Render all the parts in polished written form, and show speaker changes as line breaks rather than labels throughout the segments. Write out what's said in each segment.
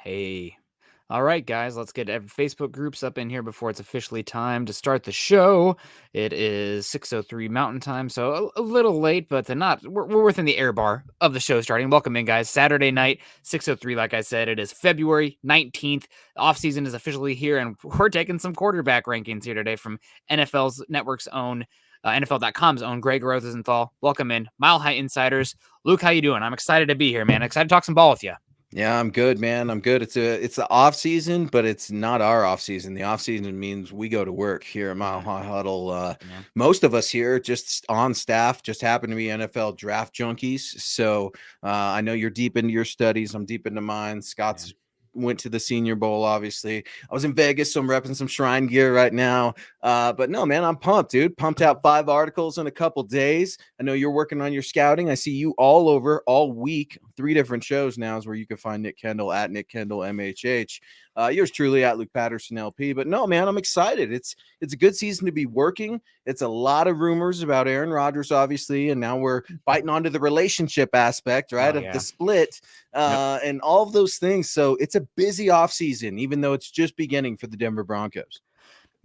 Hey. All right, guys, let's get Facebook groups up in here before it's officially time to start the show. It is 6:03 Mountain Time, so a little late, but we're within the air bar of the show starting. Welcome in, guys. Saturday night, 6:03, like I said. It is February 19th. Offseason is officially here, and we're taking some quarterback rankings here today from NFL's network's own, NFL.com's own Greg Rosenthal. Welcome in, Mile High Insiders. Luke, how you doing? I'm excited to be here, man. Excited to talk some ball with you.
Yeah, I'm good, man. I'm good. It's the off season, but it's not our off season. The off season means we go to work here at Mile High Huddle.
Yeah.
Most of us here just on staff just happen to be NFL draft junkies. So I know you're deep into your studies. I'm deep into mine. Scott's went to the Senior Bowl, obviously. I was in Vegas, so I'm repping some Shrine gear right now. But no, man, I'm pumped, dude. Pumped out 5 articles in a couple days. I know you're working on your scouting. I see you all over all week. 3 different shows now is where you can find Nick Kendell at Nick Kendell MHH. Yours truly at Luke Patterson LP. But no, man, I'm excited. It's a good season to be working. It's a lot of rumors about Aaron Rodgers, obviously, and now we're biting onto the relationship aspect, right, of the split and all of those things. So it's a busy offseason, even though it's just beginning for the Denver Broncos.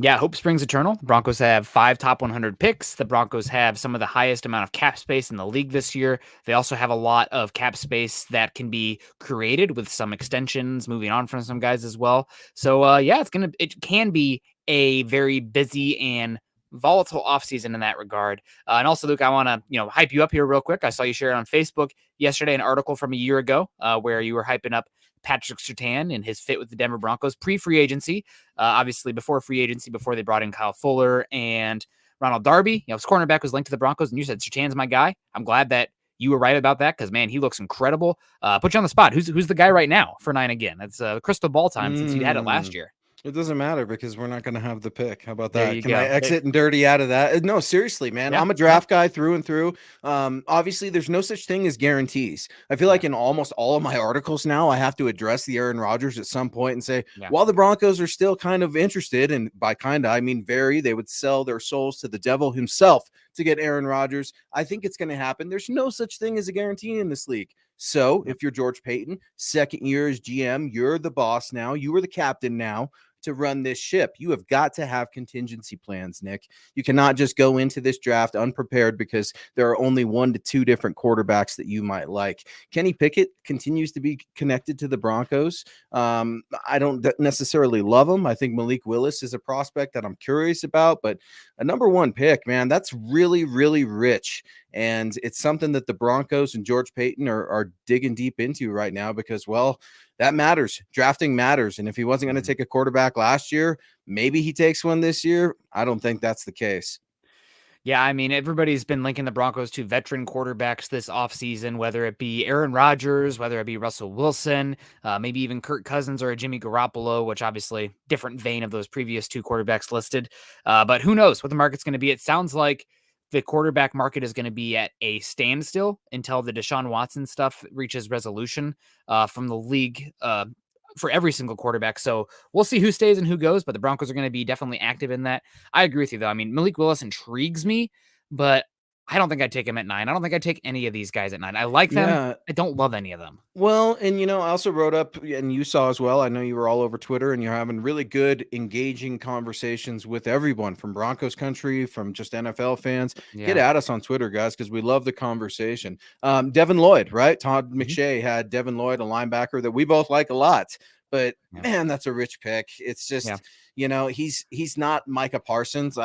Yeah, hope springs eternal. The Broncos have 5 top 100 picks. The Broncos have some of the highest amount of cap space in the league this year. They also have a lot of cap space that can be created with some extensions, moving on from some guys as well. So yeah, it can be a very busy and volatile offseason in that regard. And also, Luke, I want to hype you up here real quick. I saw you share it on Facebook yesterday, an article from a year ago where you were hyping up Patrick Surtain and his fit with the Denver Broncos pre-free agency. Obviously, before free agency, before they brought in Kyle Fuller and Ronald Darby, his cornerback was linked to the Broncos, and you said Surtain's my guy. I'm glad that you were right about that because, man, he looks incredible. Put you on the spot. Who's the guy right now for 9 again? That's crystal ball time since he had it last year.
It doesn't matter because we're not going to have the pick. How about
There
that?
you
Can
go.
I exit and dirty out of that? No, seriously, man.
Yeah.
I'm a draft guy through and through. Obviously, there's no such thing as guarantees. I feel like in almost all of my articles now, I have to address the Aaron Rodgers at some point and say, while the Broncos are still kind of interested, and by kind of, I mean very, they would sell their souls to the devil himself to get Aaron Rodgers. I think it's going to happen. There's no such thing as a guarantee in this league. So if you're George Payton, second year as GM, you're the boss now. You are the captain now to run this ship. You have got to have contingency plans, Nick. You cannot just go into this draft unprepared because there are only 1 to 2 different quarterbacks that you might like. Kenny Pickett continues to be connected to the Broncos. I don't necessarily love him. I think Malik Willis is a prospect that I'm curious about, but a number 1 pick, man, that's really, really rich. And it's something that the Broncos and George Payton are digging deep into right now because, well, that matters. Drafting matters. And if he wasn't going to take a quarterback last year, maybe he takes one this year. I don't think that's the case.
Yeah, I mean, everybody's been linking the Broncos to veteran quarterbacks this offseason, whether it be Aaron Rodgers, whether it be Russell Wilson, maybe even Kirk Cousins or a Jimmy Garoppolo, which obviously different vein of those previous 2 quarterbacks listed. But who knows what the market's going to be. It sounds like the quarterback market is going to be at a standstill until the Deshaun Watson stuff reaches resolution from the league for every single quarterback. So we'll see who stays and who goes, but the Broncos are going to be definitely active in that. I agree with you, though. I mean, Malik Willis intrigues me, but I don't think I'd take him at 9. I don't think I'd take any of these guys at 9. I like them. Yeah. I don't love any of them.
Well, and, I also wrote up, and you saw as well, I know you were all over Twitter, and you're having really good, engaging conversations with everyone from Broncos country, from just NFL fans. Yeah. Get at us on Twitter, guys, because we love the conversation. Devin Lloyd, right? Todd McShay had Devin Lloyd, a linebacker that we both like a lot. But, man, that's a rich pick. It's just... he's not Micah Parsons.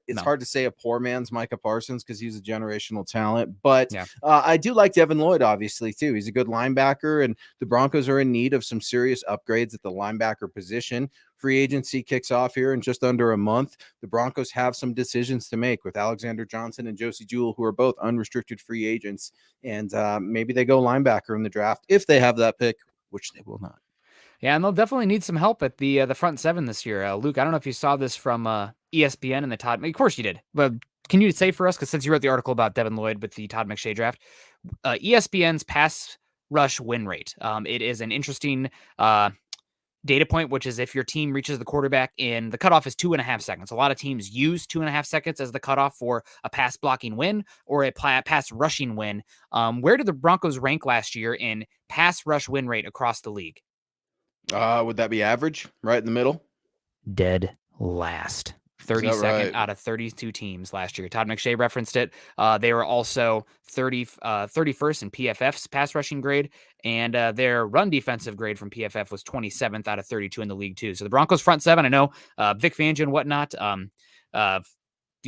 It's hard to say a poor man's Micah Parsons because he's a generational talent. But I do like Devin Lloyd, obviously, too. He's a good linebacker, and the Broncos are in need of some serious upgrades at the linebacker position. Free agency kicks off here in just under a month. The Broncos have some decisions to make with Alexander Johnson and Josie Jewell, who are both unrestricted free agents. And maybe they go linebacker in the draft if they have that pick, which they will not.
Yeah, and they'll definitely need some help at the front 7 this year. Luke, I don't know if you saw this from ESPN and the Todd. Of course you did. But can you say for us, because since you wrote the article about Devin Lloyd with the Todd McShay draft, ESPN's pass rush win rate. It is an interesting data point, which is if your team reaches the quarterback in the cutoff is 2.5 seconds. A lot of teams use 2.5 seconds as the cutoff for a pass blocking win or a pass rushing win. Where did the Broncos rank last year in pass rush win rate across the league?
Would that be average? Right in the middle?
Dead last.
Is that
32nd
right?
out of 32 teams last year. Todd McShay referenced it. They were also 31st in PFF's pass rushing grade, and their run defensive grade from PFF was 27th out of 32 in the league, too. So the Broncos front seven, I know Vic Fangio and whatnot,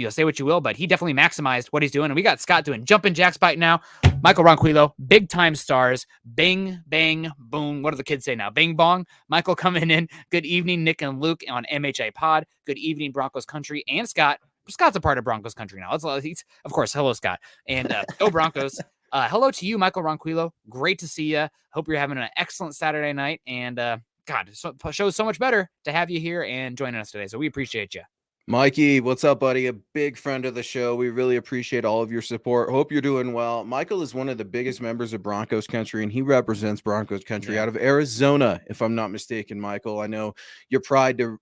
say what you will, but he definitely maximized what he's doing. And we got Scott doing jumping jacks bite now. Michael Ronquillo, big time stars. Bing, bang, boom. What do the kids say now? Bing, bong. Michael coming in. Good evening, Nick and Luke on MHA Pod. Good evening, Broncos Country. And Scott. Scott's a part of Broncos Country now. He's, of course, hello, Scott. And go Broncos. Hello to you, Michael Ronquillo. Great to see you. Hope you're having an excellent Saturday night. And God, show's so much better to have you here and joining us today. So we appreciate you.
Mikey, what's up, buddy? A big friend of the show. We really appreciate all of your support. Hope you're doing well. Michael is one of the biggest members of Broncos Country, and he represents Broncos Country out of Arizona, if I'm not mistaken, Michael. I know you're proud to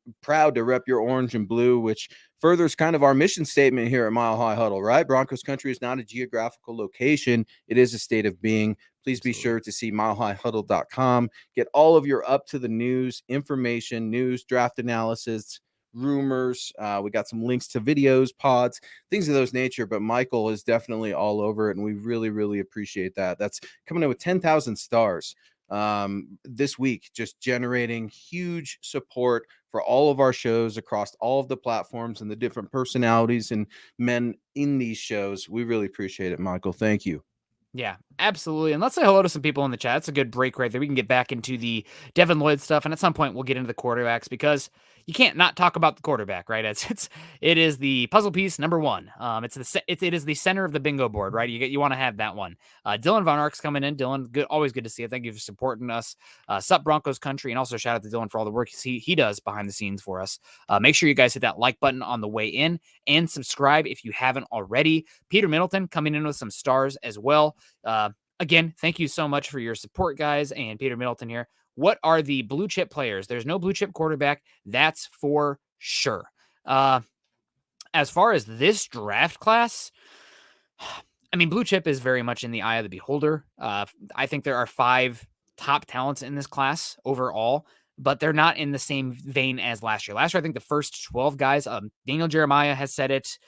rep your orange and blue, which furthers kind of our mission statement here at Mile High Huddle, right? Broncos Country is not a geographical location. It is a state of being. Please be sure to see milehighhuddle.com. Get all of your up-to-the news, information, news, draft analysis, rumors. We got some links to videos, pods, things of those nature, but Michael is definitely all over it, and we really, really appreciate that. That's coming in with 10,000 stars this week, just generating huge support for all of our shows across all of the platforms and the different personalities and men in these shows. We really appreciate it, Michael. Thank you.
Yeah, absolutely. And let's say hello to some people in the chat. It's a good break right there. We can get back into the Devin Lloyd stuff, and at some point we'll get into the quarterbacks because you can't not talk about the quarterback, right? It is the puzzle piece number one. It is the center of the bingo board, right? You want to have that one. Dylan Von Ark's coming in. Dylan, good, always good to see you. Thank you for supporting us. Sup Broncos Country, and also shout out to Dylan for all the work he does behind the scenes for us. Make sure you guys hit that like button on the way in and subscribe if you haven't already. Peter Middleton coming in with some stars as well. Again, thank you so much for your support, guys. And Peter Middleton here. What are the blue chip players? There's no blue chip quarterback. That's for sure. As far as this draft class, I mean, blue chip is very much in the eye of the beholder. I think there are 5 top talents in this class overall, but they're not in the same vein as last year. Last year, I think the first 12 guys, Daniel Jeremiah has said it.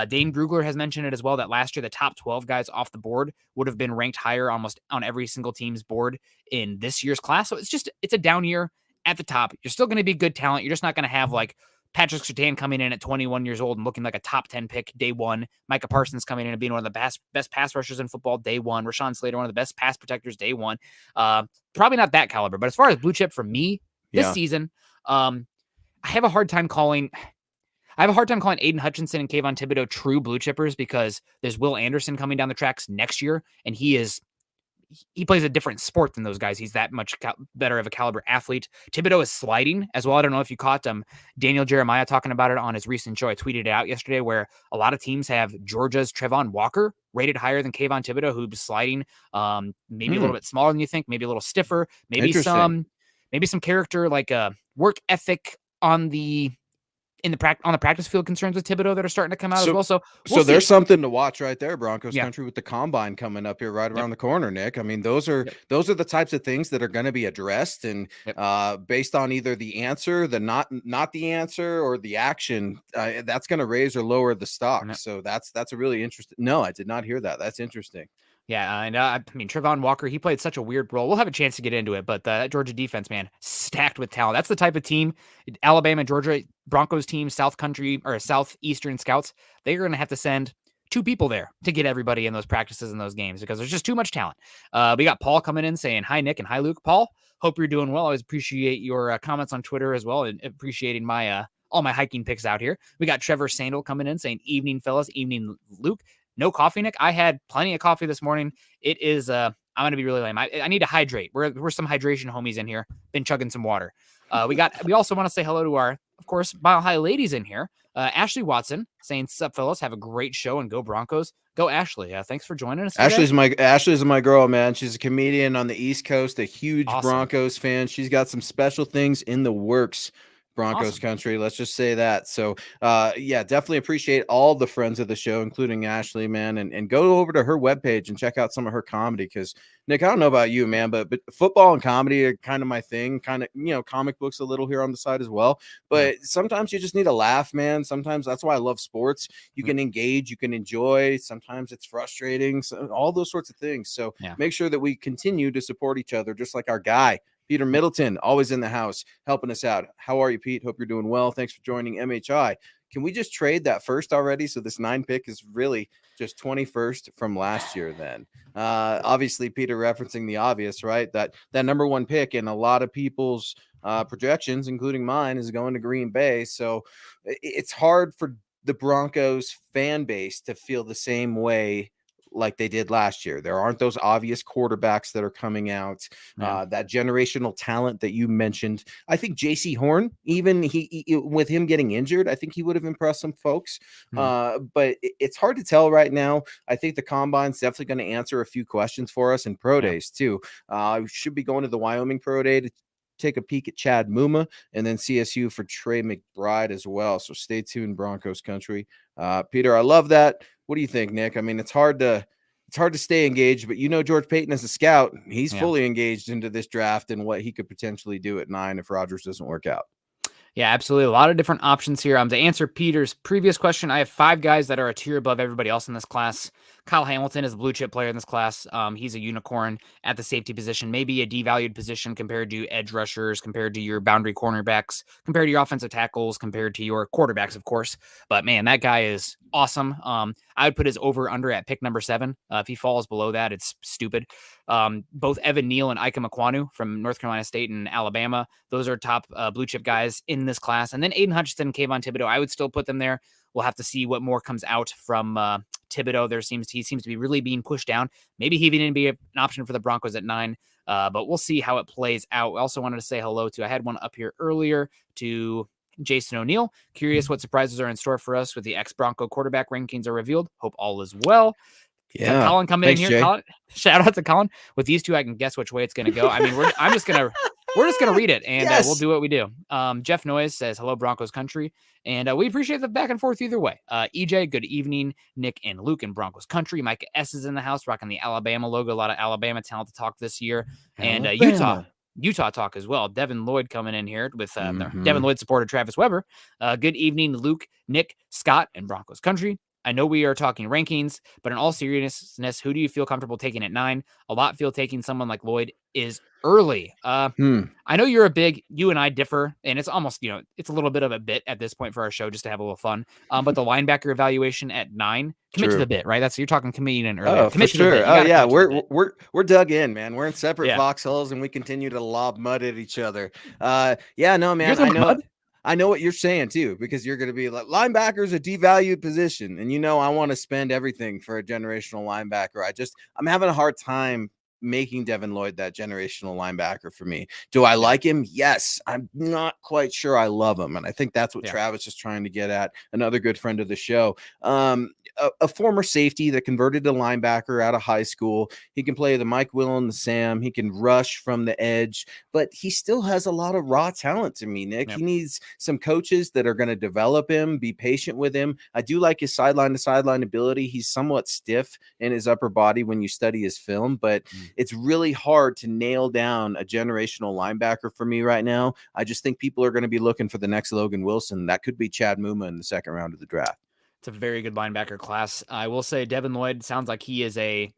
Dane Brugler has mentioned it as well, that last year the top 12 guys off the board would have been ranked higher almost on every single team's board in this year's class. So it's a down year at the top. You're still going to be good talent. You're just not going to have like Patrick Surtain coming in at 21 years old and looking like a top 10 pick day one. Micah Parsons coming in and being one of the best pass rushers in football day one. Rashawn Slater, one of the best pass protectors day one. Probably not that caliber, but as far as blue chip for me this season, I have a hard time calling Aiden Hutchinson and Kayvon Thibodeau true blue chippers because there's Will Anderson coming down the tracks next year, and he plays a different sport than those guys. He's that much better of a caliber athlete. Thibodeau is sliding as well. I don't know if you caught Daniel Jeremiah talking about it on his recent show. I tweeted it out yesterday where a lot of teams have Georgia's Trevon Walker rated higher than Kayvon Thibodeau, who's sliding maybe a little bit smaller than you think, maybe a little stiffer, maybe some character like work ethic on the practice field concerns with Thibodeau that are starting to come out as well. So
there's something to watch right there, Broncos Country, with the combine coming up here right around the corner, Nick. I mean, those are the types of things that are going to be addressed, and based on either the answer, the not the answer, or the action, that's going to raise or lower the stock. So that's a really interesting. No, I did not hear that. That's interesting.
Yeah, and I mean, Trevon Walker, he played such a weird role. We'll have a chance to get into it, but that Georgia defense, man, stacked with talent. That's the type of team, Alabama, Georgia, Broncos team, Southeastern scouts, they're going to have to send 2 people there to get everybody in those practices and those games because there's just too much talent. We got Paul coming in saying, hi, Nick, and hi, Luke. Paul, hope you're doing well. I always appreciate your comments on Twitter as well, and appreciating my all my hiking picks out here. We got Trevor Sandel coming in saying, evening, fellas, evening, Luke. No coffee, Nick. I had plenty of coffee this morning. It is, I'm going to be really lame. I need to hydrate. We're some hydration homies in here. Been chugging some water. We also want to say hello to our, of course, Mile High ladies in here. Ashley Watson saying, sup, fellas, have a great show and go Broncos. Go, Ashley. Thanks for joining us today.
Ashley's my girl, man. She's a comedian on the East Coast, a huge Broncos fan. She's got some special things in the works Broncos
Awesome.
country. Let's just say that. So, yeah, definitely appreciate all the friends of the show, including Ashley, man, and go over to her webpage and check out some of her comedy. Because Nick, I don't know about you, man, but football and comedy are kind of my thing. Kind of, comic books a little here on the side as well. But sometimes you just need a laugh, man. Sometimes that's why I love sports. You can engage, you can enjoy. Sometimes it's frustrating. So all those sorts of things. So make sure that we continue to support each other, just like our guy Peter Middleton, always in the house, helping us out. How are you, Pete? Hope you're doing well. Thanks for joining MHI. Can we just trade that first already? So this 9 pick is really just 21st from last year then. Obviously, Peter referencing the obvious, right? That number 1 pick in a lot of people's projections, including mine, is going to Green Bay. So it's hard for the Broncos fan base to feel the same way like they did last year. There aren't those obvious quarterbacks that are coming out, that generational talent that you mentioned. I think JC Horn, even he with him getting injured, I think he would have impressed some folks. But it's hard to tell right now. I think the combine's definitely going to answer a few questions for us, and pro days too. We should be going to the Wyoming pro day to take a peek at Chad Muma, and then CSU for Trey McBride as well. So stay tuned, Broncos country. Peter, I love that. What do you think, Nick? I mean, it's hard to stay engaged, but George Payton as a scout, he's fully engaged into this draft and what he could potentially do at 9 if Rodgers doesn't work out.
Yeah, absolutely. A lot of different options here. To answer Peter's previous question, I have 5 guys that are a tier above everybody else in this class. Kyle Hamilton is a blue chip player in this class. He's a unicorn at the safety position, maybe a devalued position compared to edge rushers, compared to your boundary cornerbacks, compared to your offensive tackles, compared to your quarterbacks, of course. But man, that guy is awesome. I would put his over under at pick number 7. If he falls below that, it's stupid. Both Evan Neal and Ike Mekwonu from North Carolina State and Alabama, those are top blue chip guys in this class. And then Aiden Hutchinson, Kayvon Thibodeau, I would still put them there. We'll have to see what more comes out from Thibodeau. He seems to be really being pushed down. Maybe he didn't be an option for the Broncos at 9, but we'll see how it plays out. We also wanted to say hello to, I had one up here earlier, to Jason O'Neill. Curious what surprises are in store for us with the ex-Bronco quarterback rankings are revealed. Hope all is well.
Yeah.
Colin coming in here. Colin, shout out to Colin. With these two, I can guess which way it's going to go. I mean, we're just going to read it, and we'll do what we do. Jeff Noyes says, hello, Broncos country. And we appreciate the back and forth either way. EJ, good evening. Nick and Luke in Broncos country. Micah S is in the house, rocking the Alabama logo. A lot of Alabama talent to talk this year. And Utah talk as well. Devin Lloyd coming in here with Devin Lloyd supporter Travis Weber. Good evening, Luke, Nick, Scott, and Broncos country. I know we are talking rankings, but in all seriousness, who do you feel comfortable taking at 9? A lot feel taking someone like Lloyd is early. I know you and I differ, and it's almost, it's a little bit of a bit at this point for our show just to have a little fun. But the linebacker evaluation at 9, commit to the bit, right? You're talking comedian earlier.
Oh,
commit
for sure.
Oh yeah,
we're dug in, man. We're in separate foxholes, and we continue to lob mud at each other. Yeah, no, man. I know what you're saying too, because you're going to be like, linebacker's a devalued position. And I want to spend everything for a generational linebacker. I'm having a hard time making Devin Lloyd that generational linebacker for me. Do I like him? Yes. I'm not quite sure I love him. And I think that's what Travis is trying to get at. Another good friend of the show. A former safety that converted to linebacker out of high school. He can play the Mike Will and the Sam. He can rush from the edge, but he still has a lot of raw talent to me, Nick. He needs some coaches that are going to develop him, be patient with him. I do like his sideline to sideline ability. He's somewhat stiff in his upper body when you study his film, but it's really hard to nail down a generational linebacker for me right now. I just think people are going to be looking for the next Logan Wilson. That could be Chad Muma in the second round of the draft.
It's a very good linebacker class. I will say Devin Lloyd sounds like he is a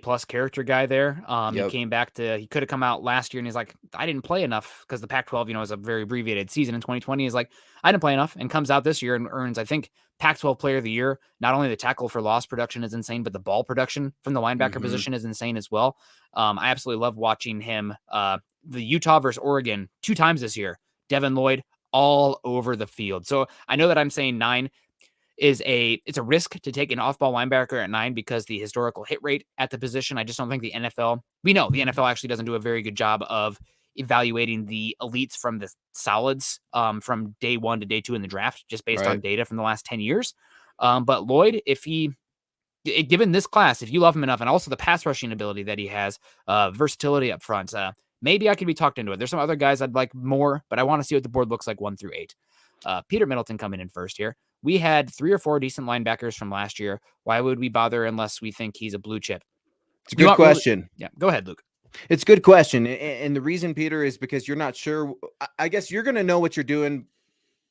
plus character guy there. He came back he could have come out last year and he's like, I didn't play enough because the Pac-12, is a very abbreviated season in 2020. He's like, I didn't play enough, and comes out this year and earns, I think, Pac-12 player of the year. Not only the tackle for loss production is insane, but the ball production from the linebacker position is insane as well. I absolutely love watching him. The Utah versus Oregon 2 times this year, Devin Lloyd all over the field. So I know that I'm saying 9. It's a risk to take an off-ball linebacker at 9 because the historical hit rate at the position. I just don't think the NFL actually doesn't do a very good job of evaluating the elites from the solids from day 1 to day 2 in the draft, just based on data from the last 10 years. But Lloyd, given this class, if you love him enough, and also the pass rushing ability that he has, versatility up front, maybe I could be talked into it. There's some other guys I'd like more, but I want to see what the board looks like 1 through 8. Peter Middleton coming in first here. We had 3 or 4 decent linebackers from last year. Why would we bother unless we think he's a blue chip?
It's a good question.
Yeah, go ahead, Luke.
It's a good question. And the reason, Peter, is because you're not sure. I guess you're going to know what you're doing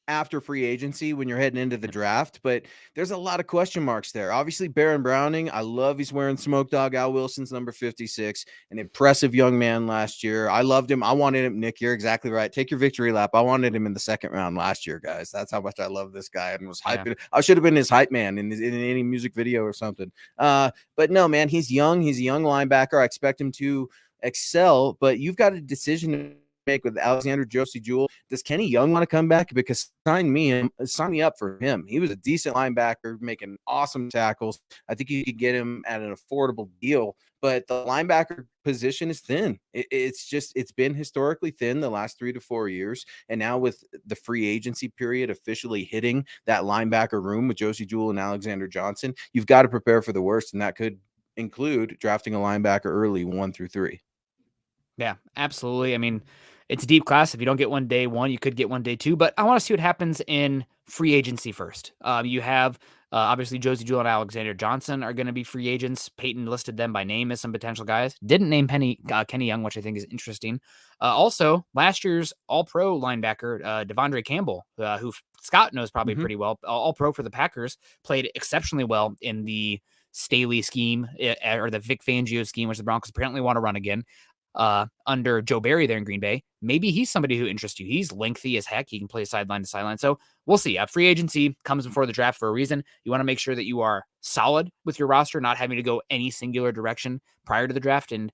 after free agency when you're heading into the draft, but there's a lot of question marks there. Obviously, Baron Browning, I love he's wearing Smoke Dog Al Wilson's number 56, an impressive young man last year. I loved him. I wanted him. Nick, you're exactly right. Take your victory lap. I wanted him in the 2nd round last year, guys. That's how much I love this guy and was hyping. Yeah. I should have been his hype man in any music video or something. But no, man, he's young. He's a young linebacker. I expect him to excel, but you've got a decision to make with Alexander Josie Jewell. Does Kenny Young want to come back? Because sign me up for him. He was a decent linebacker making awesome tackles. I think you could get him at an affordable deal, but the linebacker position is thin. It's been historically thin the last 3 to 4 years. And now with the free agency period officially hitting that linebacker room with Josie Jewell and Alexander Johnson, you've got to prepare for the worst. And that could include drafting a linebacker early 1 through 3.
Yeah, absolutely. I mean, it's a deep class. If you don't get one day 1, you could get one day 2. But I want to see what happens in free agency first. You have obviously Josie Jewell and Alexander Johnson are going to be free agents. Peyton listed them by name as some potential guys. Didn't name Kenny Young, which I think is interesting. Also, last year's All-Pro linebacker Devondre Campbell, who Scott knows probably pretty well, All-Pro for the Packers, played exceptionally well in the Staley scheme or the Vic Fangio scheme, which the Broncos apparently want to run again. Under Joe Barry there in Green Bay. Maybe he's somebody who interests you. He's lengthy as heck. He can play sideline to sideline. So we'll see. Free agency comes before the draft for a reason. You want to make sure that you are solid with your roster, not having to go any singular direction prior to the draft. And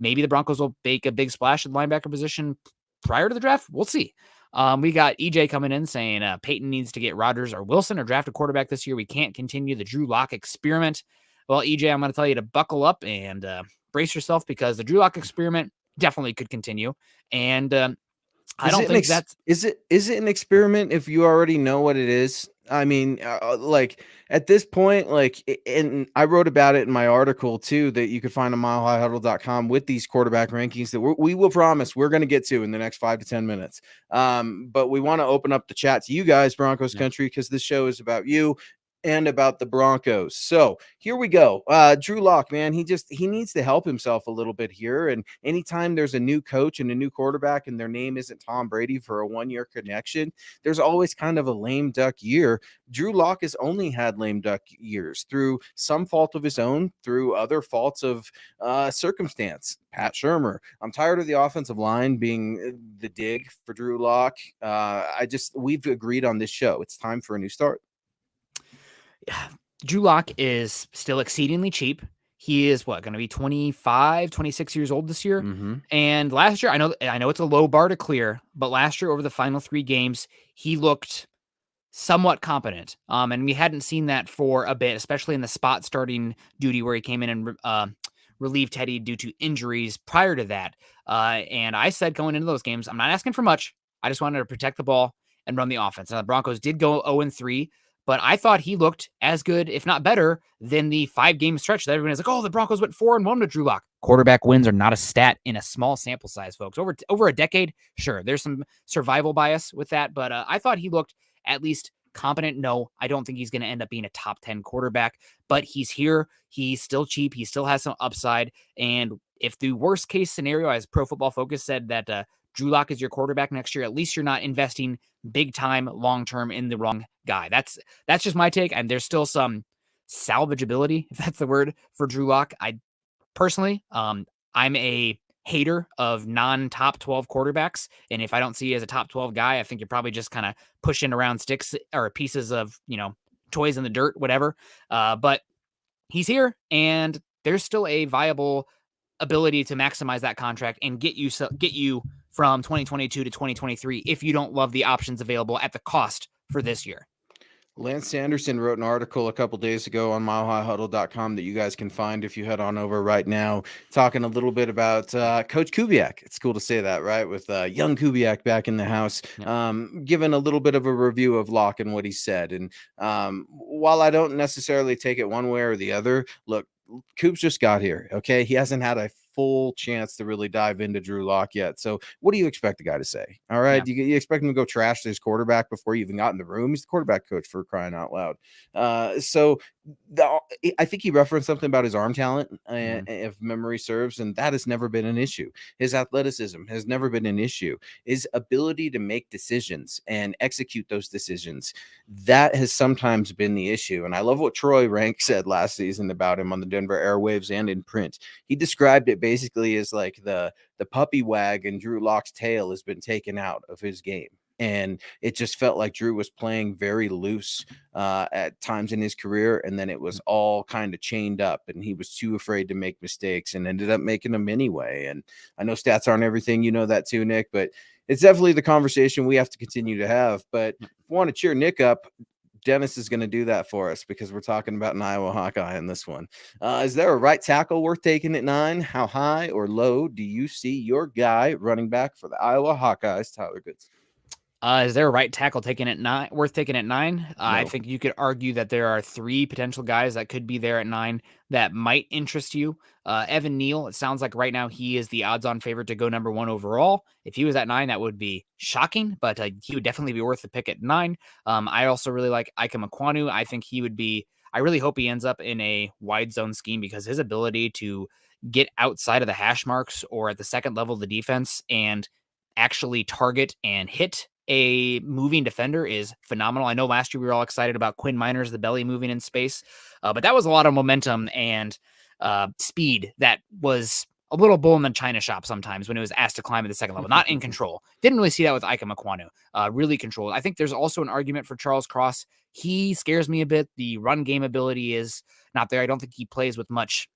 maybe the Broncos will make a big splash at the linebacker position prior to the draft. We'll see. We got EJ coming in saying Peyton needs to get Rodgers or Wilson or draft a quarterback this year. We can't continue the Drew Lock experiment. Well, EJ, I'm going to tell you to buckle up and brace yourself because the Drew Lock experiment definitely could continue. And I don't think that's...
Is it an experiment if you already know what it is? I mean, like at this point, like, and I wrote about it in my article too, that you could find on milehighhuddle.com with these quarterback rankings that we will promise we're going to get to in the next 5 to 10 minutes. But we want to open up the chat to you guys, Broncos country, because this show is about you and about the Broncos. So here we go. Drew Lock, man, he needs to help himself a little bit here. And anytime there's a new coach and a new quarterback and their name isn't Tom Brady for a 1-year connection, there's always kind of a lame duck year. Drew Lock has only had lame duck years through some fault of his own, through other faults of circumstance. Pat Shurmur. I'm tired of the offensive line being the dig for Drew Lock. We've agreed on this show. It's time for a new start.
Drew Lock is still exceedingly cheap. He is going to be 25, 26 years old this year. Mm-hmm. And last year, I know it's a low bar to clear, but last year over the final 3 games, he looked somewhat competent. And we hadn't seen that for a bit, especially in the spot starting duty where he came in and relieved Teddy due to injuries prior to that. And I said going into those games, I'm not asking for much. I just wanted to protect the ball and run the offense. Now, the Broncos did go 0-3. But I thought he looked as good, if not better, than the 5-game stretch that everyone is like, oh, the Broncos went 4-1 with Drew Lock. Quarterback wins are not a stat in a small sample size, folks. Over a decade, sure, there's some survival bias with that, but I thought he looked at least competent. No, I don't think he's going to end up being a top 10 quarterback, but he's here. He's still cheap. He still has some upside. And if the worst case scenario, as Pro Football Focus said, that Drew Lock is your quarterback next year, at least you're not investing big time long-term in the wrong guy. That's just my take. And there's still some salvageability, if that's the word, for Drew Lock. I personally, I'm a hater of non-top 12 quarterbacks. And if I don't see you as a top 12 guy, I think you're probably just kind of pushing around sticks or pieces of, toys in the dirt, whatever. But he's here and there's still a viable ability to maximize that contract and get you from 2022 to 2023 if you don't love the options available at the cost for this year.
Lance Sanderson wrote an article a couple days ago on milehighhuddle.com that you guys can find if you head on over right now, talking a little bit about Coach Kubiak. It's cool to say that, right? With young Kubiak back in the house, giving a little bit of a review of Locke and what he said. And while I don't necessarily take it one way or the other, look, Coop's just got here, okay? He hasn't had a full chance to really dive into Drew Lock yet. So what do you expect the guy to say? All right.
Yeah.
You expect him to go trash his quarterback before you even got in the room? He's the quarterback coach, for crying out loud. I think he referenced something about his arm talent, if memory serves, and that has never been an issue. His athleticism has never been an issue. His ability to make decisions and execute those decisions, that has sometimes been the issue. And I love what Troy Rank said last season about him on the Denver airwaves and in print. He described it basically as like the puppy wag and Drew Lock's tail has been taken out of his game. And it just felt like Drew was playing very loose at times in his career. And then it was all kind of chained up and he was too afraid to make mistakes and ended up making them anyway. And I know stats aren't everything. You know that too, Nick, but it's definitely the conversation we have to continue to have. But if we want to cheer Nick up, Dennis is going to do that for us because we're talking about an Iowa Hawkeye in this one. Is there a right tackle worth taking at 9? How high or low do you see your guy running back for the Iowa Hawkeyes, Tyler Goodson?
Is there a right tackle worth taking at 9?
No.
I think you could argue that there are 3 potential guys that could be there at 9 that might interest you. Evan Neal, it sounds like right now he is the odds-on favorite to go number 1 overall. If he was at 9, that would be shocking, but he would definitely be worth the pick at 9. I also really like Ike Mekwonu. I think he would be. I really hope he ends up in a wide zone scheme because his ability to get outside of the hash marks or at the second level of the defense and actually target and hit a moving defender is phenomenal. I know last year we were all excited about Quinn Miners, the belly moving in space, but that was a lot of momentum and speed that was a little bull in the china shop sometimes when it was asked to climb at the second level, not in control. Didn't really see that with Ike Mekwonu, really controlled. I think there's also an argument for Charles Cross. He scares me a bit. The run game ability is not there. I don't think he plays with much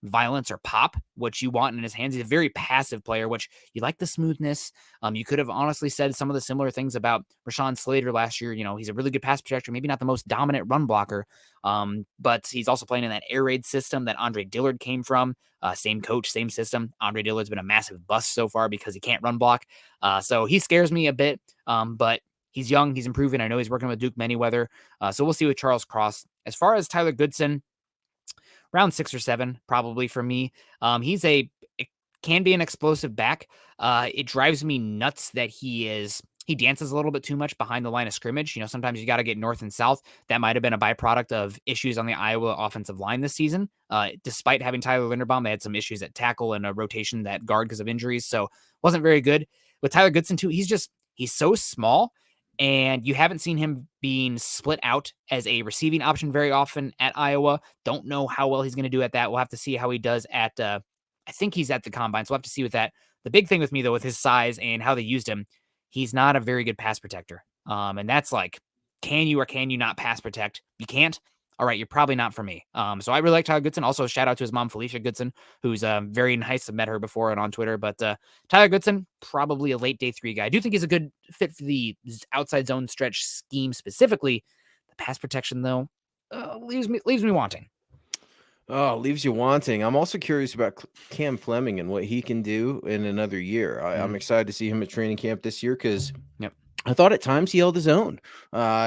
violence or pop, which you want in his hands. He's a very passive player, which you like the smoothness. You could have honestly said some of the similar things about Rashawn Slater last year. You know, he's a really good pass protector, maybe not the most dominant run blocker, but he's also playing in that air raid system that Andre Dillard came from. Same coach, same system. Andre Dillard's been a massive bust so far because he can't run block. So he scares me a bit, but he's young, he's improving. I know he's working with Duke Manyweather. So we'll see with Charles Cross. As far as Tyler Goodson, round 6 or 7, probably for me. It can be an explosive back. It drives me nuts that he dances a little bit too much behind the line of scrimmage. You know, sometimes you got to get north and south. That might have been a byproduct of issues on the Iowa offensive line this season. Despite having Tyler Linderbaum, they had some issues at tackle and a rotation at guard because of injuries. So wasn't very good. With Tyler Goodson too, he's so small. And you haven't seen him being split out as a receiving option very often at Iowa. Don't know how well he's going to do at that. We'll have to see how he does at, I think he's at the combine. So we'll have to see with that. The big thing with me, though, with his size and how they used him, he's not a very good pass protector. And that's like, can you or can you not pass protect? You can't. All right, you're probably not for me. So I really like Tyler Goodson. Also, shout out to his mom, Felicia Goodson, who's very nice. I've met her before and on Twitter. But Tyler Goodson, probably a late day 3 guy. I do think he's a good fit for the outside zone stretch scheme specifically. The pass protection, though, leaves me wanting.
Oh, leaves you wanting. I'm also curious about Cam Fleming and what he can do in another year. I'm excited to see him at training camp this year because I thought at times he held his own.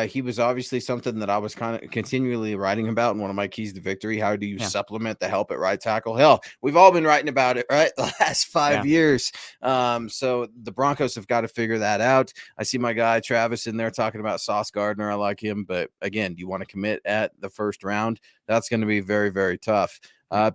He was obviously something that I was kind of continually writing about in one of my keys to victory. How do you supplement the help at right tackle? Hell, we've all been writing about it, right? The last 5 years. So the Broncos have got to figure that out. I see my guy Travis in there talking about Sauce Gardner. I like him. But again, do you want to commit at the first round? That's going to be very, very tough.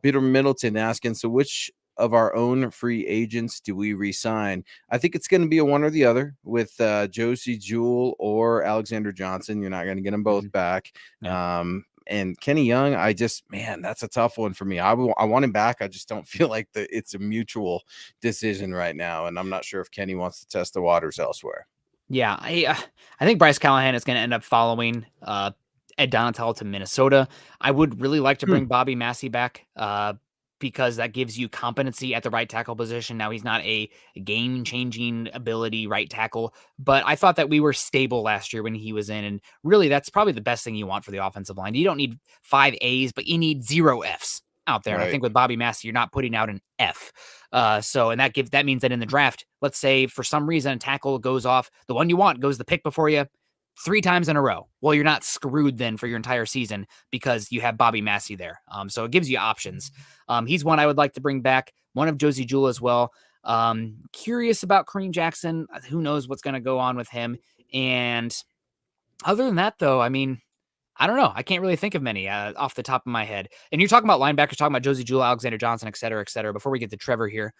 Peter Middleton asking, so which of our own free agents do we re-sign? I think it's going to be a one or the other with Josie Jewell or Alexander Johnson. You're not going to get them both back. And Kenny Young, that's a tough one for me. I want him back. I just don't feel like it's a mutual decision right now. And I'm not sure if Kenny wants to test the waters elsewhere.
Yeah, I think Bryce Callahan is going to end up following Ed Donatell to Minnesota. I would really like to bring Bobby Massey back because that gives you competency at the right tackle position. Now, he's not a game-changing ability right tackle, but I thought that we were stable last year when he was in, and really that's probably the best thing you want for the offensive line. You don't need 5 A's, but you need 0 F's out there. Right. And I think with Bobby Massey, you're not putting out an F. And that means that in the draft, let's say for some reason a tackle goes off, the one you want goes the pick before you 3 times in a row. Well, you're not screwed then for your entire season because you have Bobby Massey there. So it gives you options. He's one I would like to bring back. one of Josie Jewell as well. Curious about Kareem Jackson. Who knows what's going to go on with him? And other than that, though, I mean, I don't know. I can't really think of many off the top of my head. And you're talking about linebackers, talking about Josie Jewell, Alexander Johnson, et cetera, et cetera. Before we get to Trevor here,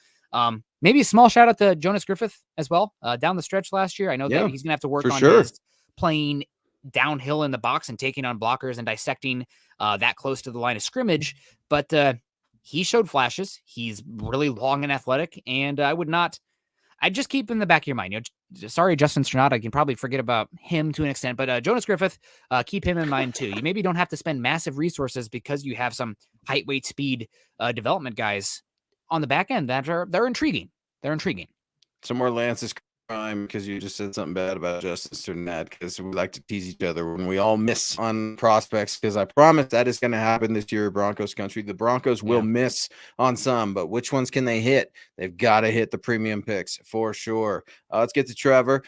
maybe a small shout out to Jonas Griffith as well. Down the stretch last year, I know that he's going to have to work on his playing downhill in the box and taking on blockers and dissecting that close to the line of scrimmage. But he showed flashes. He's really long and athletic, and I'd just keep in the back of your mind. Sorry, Justin Stronada, I can probably forget about him to an extent, but Jonas Griffith, keep him in mind too. You maybe don't have to spend massive resources because you have some height, weight, speed development guys on the back end they're intriguing. They're intriguing.
Some more Lance's crime because you just said something bad about Justin Stronad, because we like to tease each other when we all miss on prospects, because I promise that is going to happen this year, Broncos country. The Broncos will miss on some, but which ones can they hit? They've got to hit the premium picks for sure. Let's get to Trevor.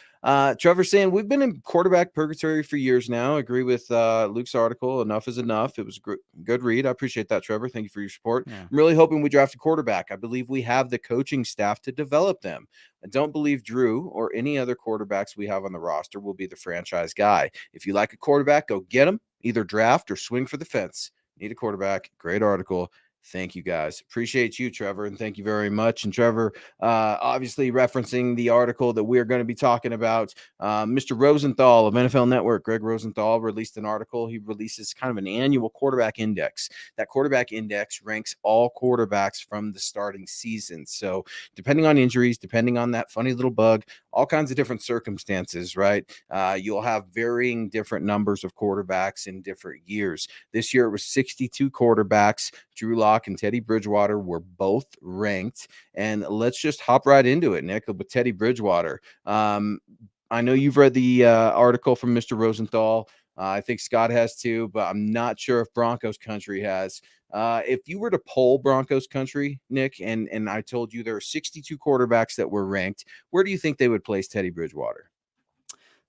Trevor's saying we've been in quarterback purgatory for years now. Agree with Luke's article. Enough is enough. It was a good read. I appreciate that, Trevor. Thank you for your support. I'm really hoping we draft a quarterback. I believe we have the coaching staff to develop them. I don't believe Drew or any other quarterbacks we have on the roster will be the franchise guy. If you like a quarterback, go get him. Either draft or swing for the fence. Need a quarterback. Great article. Thank you, guys. Appreciate you, Trevor, and thank you very much. And Trevor, obviously referencing the article that we're going to be talking about, Mr. Rosenthal of NFL Network, Greg Rosenthal, released an article. He releases kind of an annual quarterback index. That quarterback index ranks all quarterbacks from the starting season. So depending on injuries, depending on that funny little bug, all kinds of different circumstances, right? You'll have varying different numbers of quarterbacks in different years. This year it was 62 quarterbacks. Drew Lock and Teddy Bridgewater were both ranked. And let's just hop right into it, Nick, with Teddy Bridgewater. I know you've read the article from Mr. Rosenthal. I think Scott has too, but I'm not sure if Broncos country has. If you were to poll Broncos country, Nick, and I told you there are 62 quarterbacks that were ranked, where do you think they would place Teddy Bridgewater?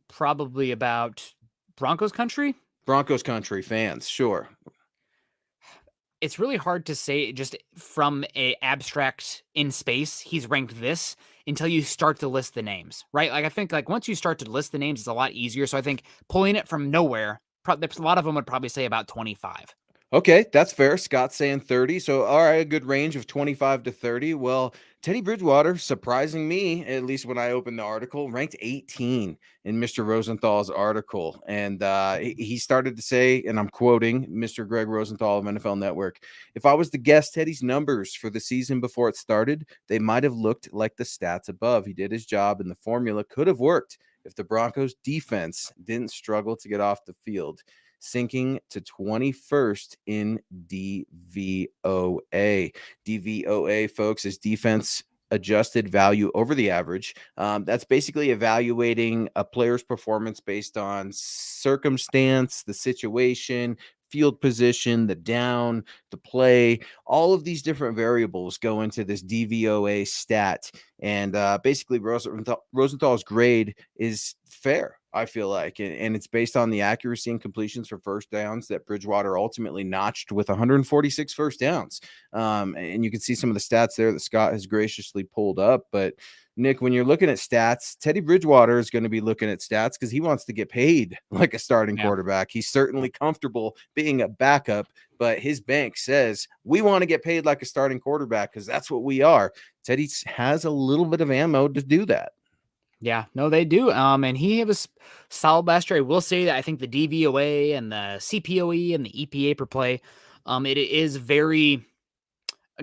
Probably about Broncos country?
Broncos country fans, sure.
It's really hard to say just from a abstract in space, he's ranked this until you start to list the names, right? Like I think like once you start to list the names, it's a lot easier. So I think pulling it from nowhere, a lot of them would probably say about 25.
Okay, that's fair. Scott's saying 30. So, all right, a good range of 25 to 30. Well, Teddy Bridgewater, surprising me, at least when I opened the article, ranked 18 in Mr. Rosenthal's article. And he started to say, and I'm quoting Mr. Greg Rosenthal of NFL Network, if I was to guess Teddy's numbers for the season before it started, they might have looked like the stats above. He did his job, and the formula could have worked if the Broncos defense didn't struggle to get off the field, sinking to 21st in DVOA. DVOA, folks, is defense adjusted value over the average. That's basically evaluating a player's performance based on circumstance, the situation, field position, the down, the play. All of these different variables go into this DVOA stat. And basically, Rosenthal's grade is fair, I feel like. And it's based on the accuracy and completions for first downs that Bridgewater ultimately notched with 146 first downs. And you can see some of the stats there that Scott has graciously pulled up. But Nick, when you're looking at stats, Teddy Bridgewater is going to be looking at stats because he wants to get paid like a starting quarterback. He's certainly comfortable being a backup, but his bank says we want to get paid like a starting quarterback because that's what we are. Teddy has a little bit of ammo to do that.
Yeah, no, they do. And he was solid last year. I will say that I think the DVOA and the CPOE and the EPA per play, it is very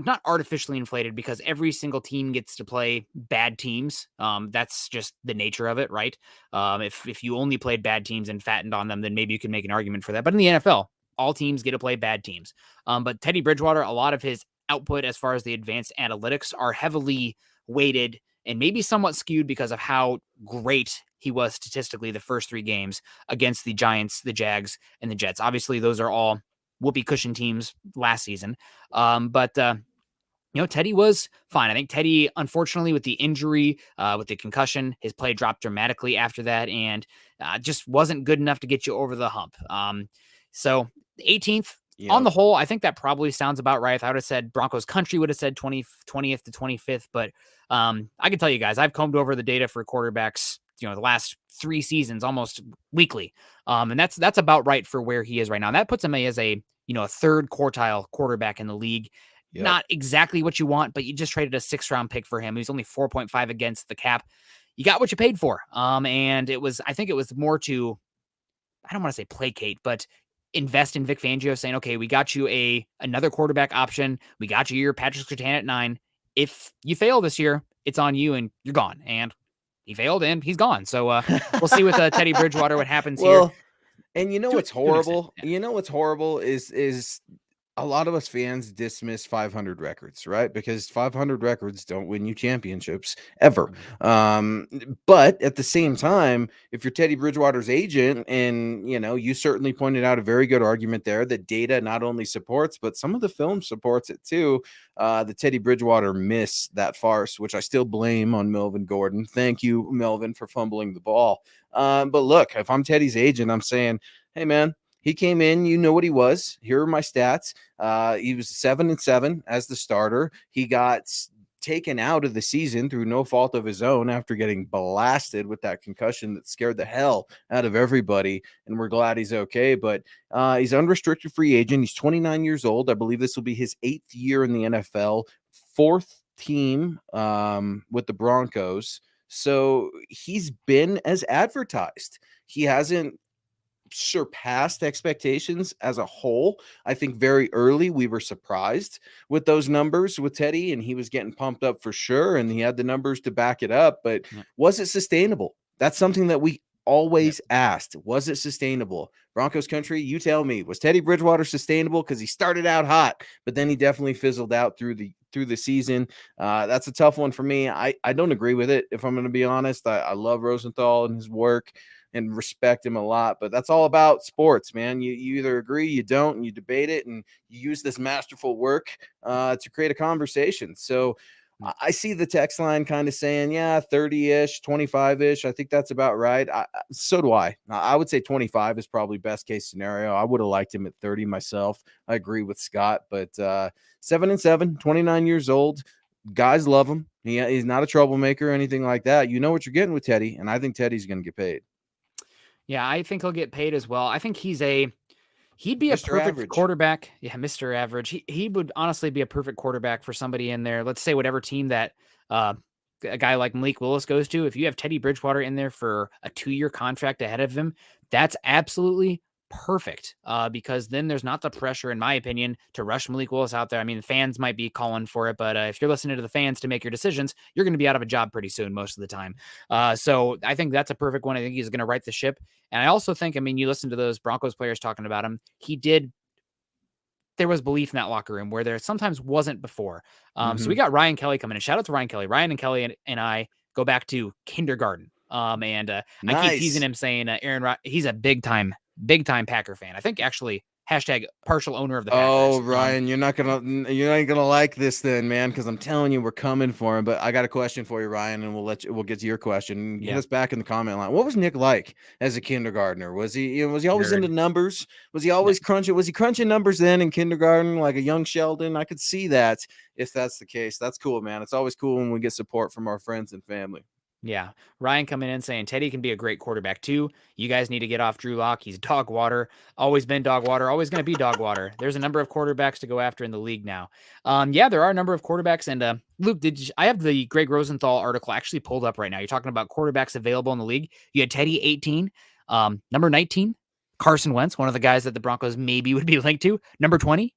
not artificially inflated because every single team gets to play bad teams. That's just the nature of it, right? If you only played bad teams and fattened on them, then maybe you can make an argument for that. But in the NFL, all teams get to play bad teams. But Teddy Bridgewater, a lot of his output as far as the advanced analytics are heavily weighted and maybe somewhat skewed because of how great he was statistically the first three games against the Giants, the Jags, and the Jets. Obviously, those are all whoopee cushion teams last season. But Teddy was fine. I think Teddy, unfortunately, with the injury, with the concussion, his play dropped dramatically after that and just wasn't good enough to get you over the hump. So 18th, On the whole, I think that probably sounds about right. If I would have said Broncos country, would have said 20th to 25th. But I can tell you guys, I've combed over the data for quarterbacks, the last 3 seasons almost weekly. And that's about right for where he is right now. And that puts him as a third quartile quarterback in the league. Yep. Not exactly what you want, but you just traded a 6th-round pick for him. He's only 4.5 against the cap. You got what you paid for. And I think it was more to, I don't want to say placate, but invest in Vic Fangio, saying, okay, we got you another quarterback option. We got you your Patrick Surtain at 9. If you fail this year, it's on you and you're gone. And he failed and he's gone. So we'll see with Teddy Bridgewater what happens here.
And what's horrible? What's horrible is a lot of us fans dismiss 500 records, right? Because 500 records don't win you championships ever. But at the same time, if you're Teddy Bridgewater's agent, and you certainly pointed out a very good argument there that data not only supports, but some of the film supports it too. The Teddy Bridgewater miss, that farce, which I still blame on Melvin Gordon. Thank you, Melvin, for fumbling the ball. But look, if I'm Teddy's agent, I'm saying, hey man, he came in, you know what he was. Here are my stats. He was 7-7 as the starter. He got taken out of the season through no fault of his own after getting blasted with that concussion that scared the hell out of everybody. And we're glad he's okay. But he's unrestricted free agent. He's 29 years old. I believe this will be his 8th year in the NFL, 4th team with the Broncos. So he's been as advertised. He hasn't surpassed expectations as a whole. I think very early we were surprised with those numbers with Teddy, and he was getting pumped up for sure, and he had the numbers to back it up. But was it sustainable? That's something that we always asked. Was it sustainable? Broncos country, you tell me. Was Teddy Bridgewater sustainable? Because he started out hot, but then he definitely fizzled out through the season. That's a tough one for me. I don't agree with it, if I'm going to be honest. I love Rosenthal and his work and respect him a lot, but that's all about sports, man. You either agree, you don't, and you debate it, and you use this masterful work to create a conversation. So I see the text line kind of saying, 30-ish, 25-ish. I think that's about right. So do I. I would say 25 is probably best case scenario. I would have liked him at 30 myself. I agree with Scott, but 7-7, 29 years old. Guys love him. He's not a troublemaker or anything like that. You know what you're getting with Teddy, and I think Teddy's going to get paid.
Yeah, I think he'll get paid as well. I think he'd be a
Mr.
perfect
Average.
quarterback. Yeah, Mr. Average. He would honestly be a perfect quarterback for somebody in there. Let's say whatever team that a guy like Malik Willis goes to. If you have Teddy Bridgewater in there for a 2-year contract ahead of him, that's absolutely perfect, because then there's not the pressure, in my opinion, to rush Malik Willis out there. I mean, the fans might be calling for it, but if you're listening to the fans to make your decisions, you're going to be out of a job pretty soon most of the time. So I think that's a perfect one. I think he's going to right the ship. And I also think, I mean, you listen to those Broncos players talking about him. There was belief in that locker room where there sometimes wasn't before. So we got Ryan Kelly coming in. Shout out to Ryan Kelly. Ryan and Kelly and I go back to kindergarten. Nice. I keep teasing him saying he's a big time Packer fan. I think actually #partial owner of the Packers.
Oh, Ryan, you're not gonna like this then, man, because I'm telling you, we're coming for him. But I got a question for you, Ryan, and we'll get to your question. Hit us back in the comment line. What was Nick like as a kindergartner? Was he always into numbers? Was he always crunching? Was he crunching numbers then in kindergarten like a young Sheldon? I could see that if that's the case. That's cool, man. It's always cool when we get support from our friends and family.
Yeah. Ryan coming in saying Teddy can be a great quarterback too. You guys need to get off Drew Lock. He's dog water. Always been dog water. Always going to be dog water. There's a number of quarterbacks to go after in the league now. There are a number of quarterbacks. And Luke, I have the Greg Rosenthal article actually pulled up right now. You're talking about quarterbacks available in the league. You had Teddy 18, number 19, Carson Wentz, one of the guys that the Broncos maybe would be linked to. Number 20,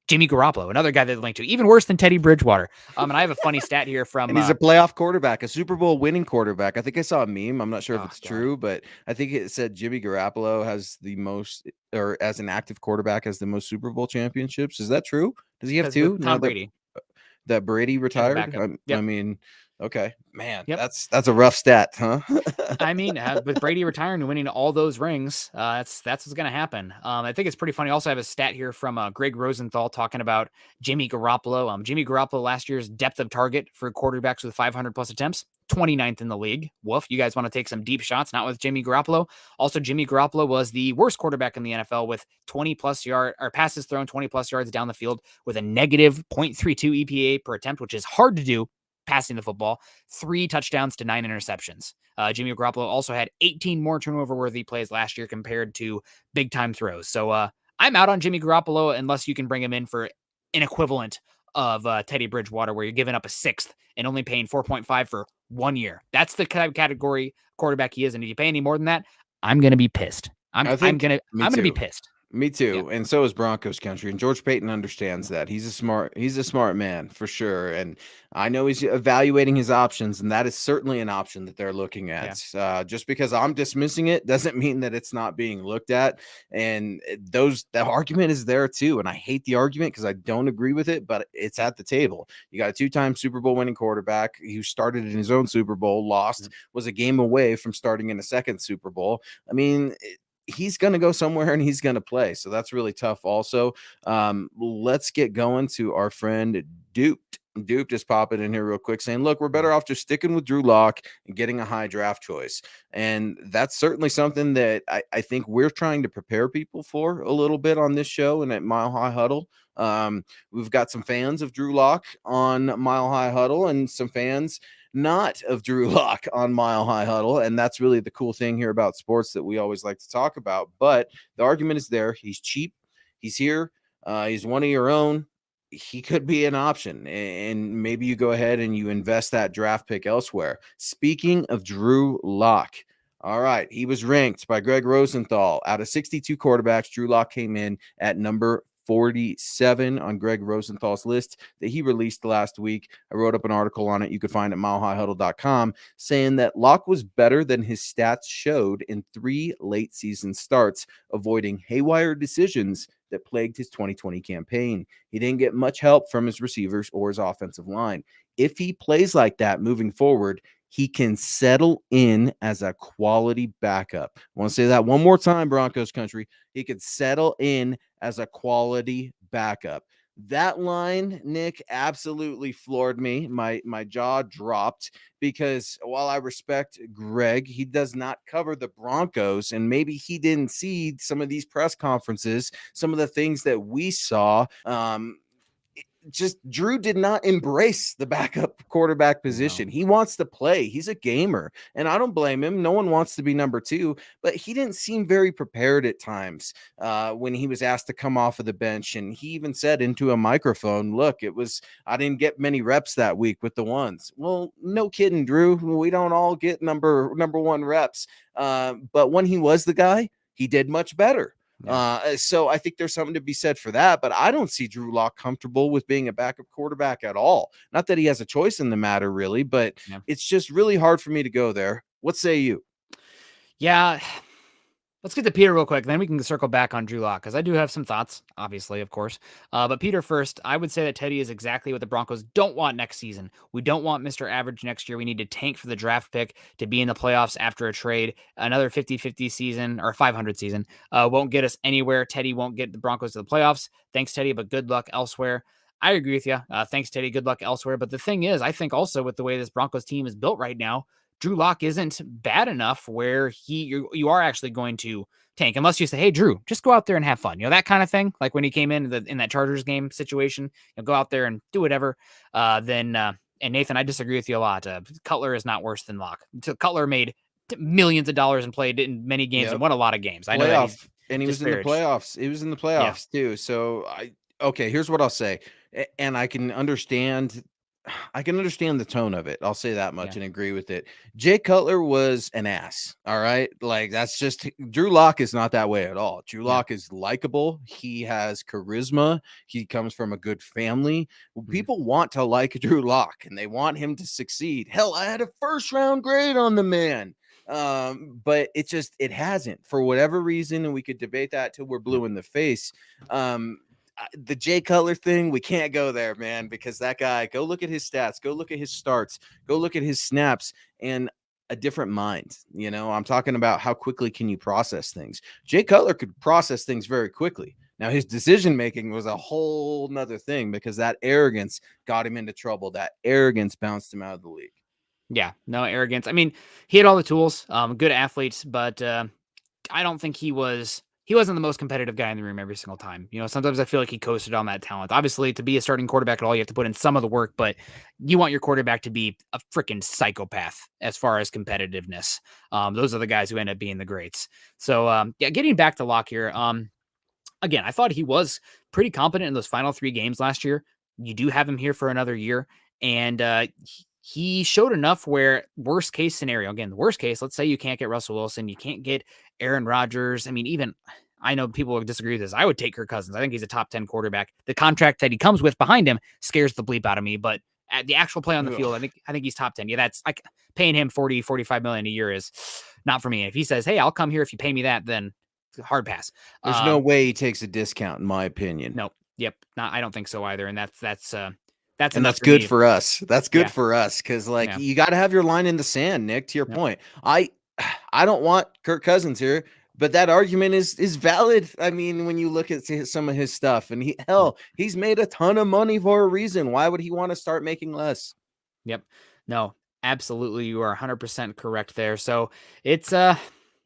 Jimmy Garoppolo, another guy that linked to, even worse than Teddy Bridgewater. And I have a funny stat here from.
And he's a playoff quarterback, a Super Bowl winning quarterback. I think I saw a meme. I'm not sure if it's true, but I think it said Jimmy Garoppolo has the most, or as an active quarterback, has the most Super Bowl championships. Is that true? Does he have 2?
Tom Brady.
That Brady retired?
Yep.
I mean, Okay, man,
Yep.
that's a rough stat, huh?
I mean, with Brady retiring and winning all those rings, that's what's going to happen. I think it's pretty funny. Also, I have a stat here from Greg Rosenthal talking about Jimmy Garoppolo. Jimmy Garoppolo last year's depth of target for quarterbacks with 500 plus attempts, 29th in the league. Woof. You guys want to take some deep shots? Not with Jimmy Garoppolo. Also, Jimmy Garoppolo was the worst quarterback in the NFL with 20 plus yard or passes thrown 20 plus yards down the field with a negative 0.32 EPA per attempt, which is hard to do passing the football, 3 touchdowns to 9 interceptions. Jimmy Garoppolo also had 18 more turnover-worthy plays last year compared to big-time throws. So I'm out on Jimmy Garoppolo unless you can bring him in for an equivalent of Teddy Bridgewater, where you're giving up a 6th and only paying 4.5 for 1 year. That's the category quarterback he is, and if you pay any more than that, I'm gonna be pissed. I'm gonna be pissed.
Me too.
Yeah.
And so is Broncos country. And George Payton understands that. He's a smart man for sure. And I know he's evaluating his options, and that is certainly an option that they're looking at.
Yeah.
Just because I'm dismissing it doesn't mean that it's not being looked at. And the argument is there too. And I hate the argument because I don't agree with it, but it's at the table. You got a 2-time Super Bowl winning quarterback who started in his own Super Bowl, lost, was a game away from starting in a second Super Bowl. I mean, he's going to go somewhere and he's going to play. So that's really tough also. Let's get going to our friend Duped. Dupe just popping in here real quick saying, look, we're better off just sticking with Drew Lock and getting a high draft choice. And that's certainly something that I think we're trying to prepare people for a little bit on this show and at Mile High Huddle. We've got some fans of Drew Lock on Mile High Huddle and some fans not of Drew Lock on Mile High Huddle. And that's really the cool thing here about sports that we always like to talk about. But the argument is there. He's cheap. He's here. He's one of your own. He could be an option, and maybe you go ahead and you invest that draft pick elsewhere. Speaking of Drew Lock, all right, he was ranked by Greg Rosenthal out of 62 quarterbacks. Drew Lock came in at number 47 on Greg Rosenthal's list that he released last week. I wrote up an article on it. You can find it at milehighhuddle.com saying that Lock was better than his stats showed in 3 late season starts, avoiding haywire decisions that plagued his 2020 campaign. He didn't get much help from his receivers or his offensive line. If he plays like that moving forward, he can settle in as a quality backup. I want to say that one more time, Broncos country. He could settle in as a quality backup. That line, Nick, absolutely floored me. My jaw dropped because while I respect Greg, he does not cover the Broncos, and maybe he didn't see some of these press conferences, some of the things that we saw. Just Drew did not embrace the backup quarterback position. No. He wants to play. He's a gamer, and I don't blame him. No one wants to be number 2, but he didn't seem very prepared at times when he was asked to come off of the bench. And he even said into a microphone, look, I didn't get many reps that week with the ones. Well, no kidding, Drew. We don't all get number 1 reps. But when he was the guy, he did much better. Yeah. So I think there's something to be said for that, but I don't see Drew Lock comfortable with being a backup quarterback at all. Not that he has a choice in the matter, really, but it's just really hard for me to go there. What say you?
Yeah. Let's get to Peter real quick, then we can circle back on Drew Lock, because I do have some thoughts, obviously, of course. But Peter first, I would say that Teddy is exactly what the Broncos don't want next season. We don't want Mr. Average next year. We need to tank for the draft pick to be in the playoffs after a trade. Another 50-50 season or 500 season won't get us anywhere. Teddy won't get the Broncos to the playoffs. Thanks, Teddy, but good luck elsewhere. I agree with you. Thanks, Teddy. Good luck elsewhere. But the thing is, I think also with the way this Broncos team is built right now, Drew Lock isn't bad enough where you are actually going to tank, unless you say, hey, Drew, just go out there and have fun. That kind of thing. Like when he came in that Chargers game situation, go out there and do whatever. And Nathan, I disagree with you a lot. Cutler is not worse than Lock. Cutler made millions of dollars and played in many games and won a lot of games. I know that
he was in the playoffs. He was in the playoffs too. So here's what I'll say. And I can understand the tone of it. I'll say that much and agree with it. Jay Cutler was an ass. All right. Like that's just Drew Lock is not that way at all. Drew Lock is likable. He has charisma. He comes from a good family. People want to like Drew Lock and they want him to succeed. Hell, I had a 1st-round grade on the man. But it hasn't for whatever reason. And we could debate that till we're blue in the face. the Jay Cutler thing, we can't go there, man, because that guy, go look at his stats, go look at his starts, go look at his snaps, and a different mind. I'm talking about how quickly can you process things. Jay Cutler could process things very quickly. Now, his decision making was a whole nother thing because that arrogance got him into trouble. That arrogance bounced him out of the league.
Yeah, no arrogance. I mean, he had all the tools, good athlete, but I don't think he wasn't the most competitive guy in the room every single time. Sometimes I feel like he coasted on that talent. Obviously, to be a starting quarterback at all, you have to put in some of the work, but you want your quarterback to be a freaking psychopath as far as competitiveness. Those are the guys who end up being the greats. So, getting back to Locke here. Again, I thought he was pretty competent in those final 3 games last year. You do have him here for another year, and he showed enough where worst case scenario, again, the worst case, let's say you can't get Russell Wilson, you can't get Aaron Rodgers. I mean, even I know people would disagree with this. I would take Kirk Cousins. I think he's a top 10 quarterback. The contract that he comes with behind him scares the bleep out of me, but at the actual play on the field, I think he's top 10. Yeah, that's like paying him 45 million a year is not for me. If he says, "Hey, I'll come here if you pay me that," then hard pass.
There's no way he takes a discount, in my opinion.
No. Yep. I don't think so either. And that's
good for us. That's good for us because you got to have your line in the sand, Nick. To your point, I don't want Kirk Cousins here, but that argument is valid. I mean, when you look at some of his stuff, and he's made a ton of money for a reason. Why would he want to start making less?
Yep. No, absolutely. You are 100% correct there. So it's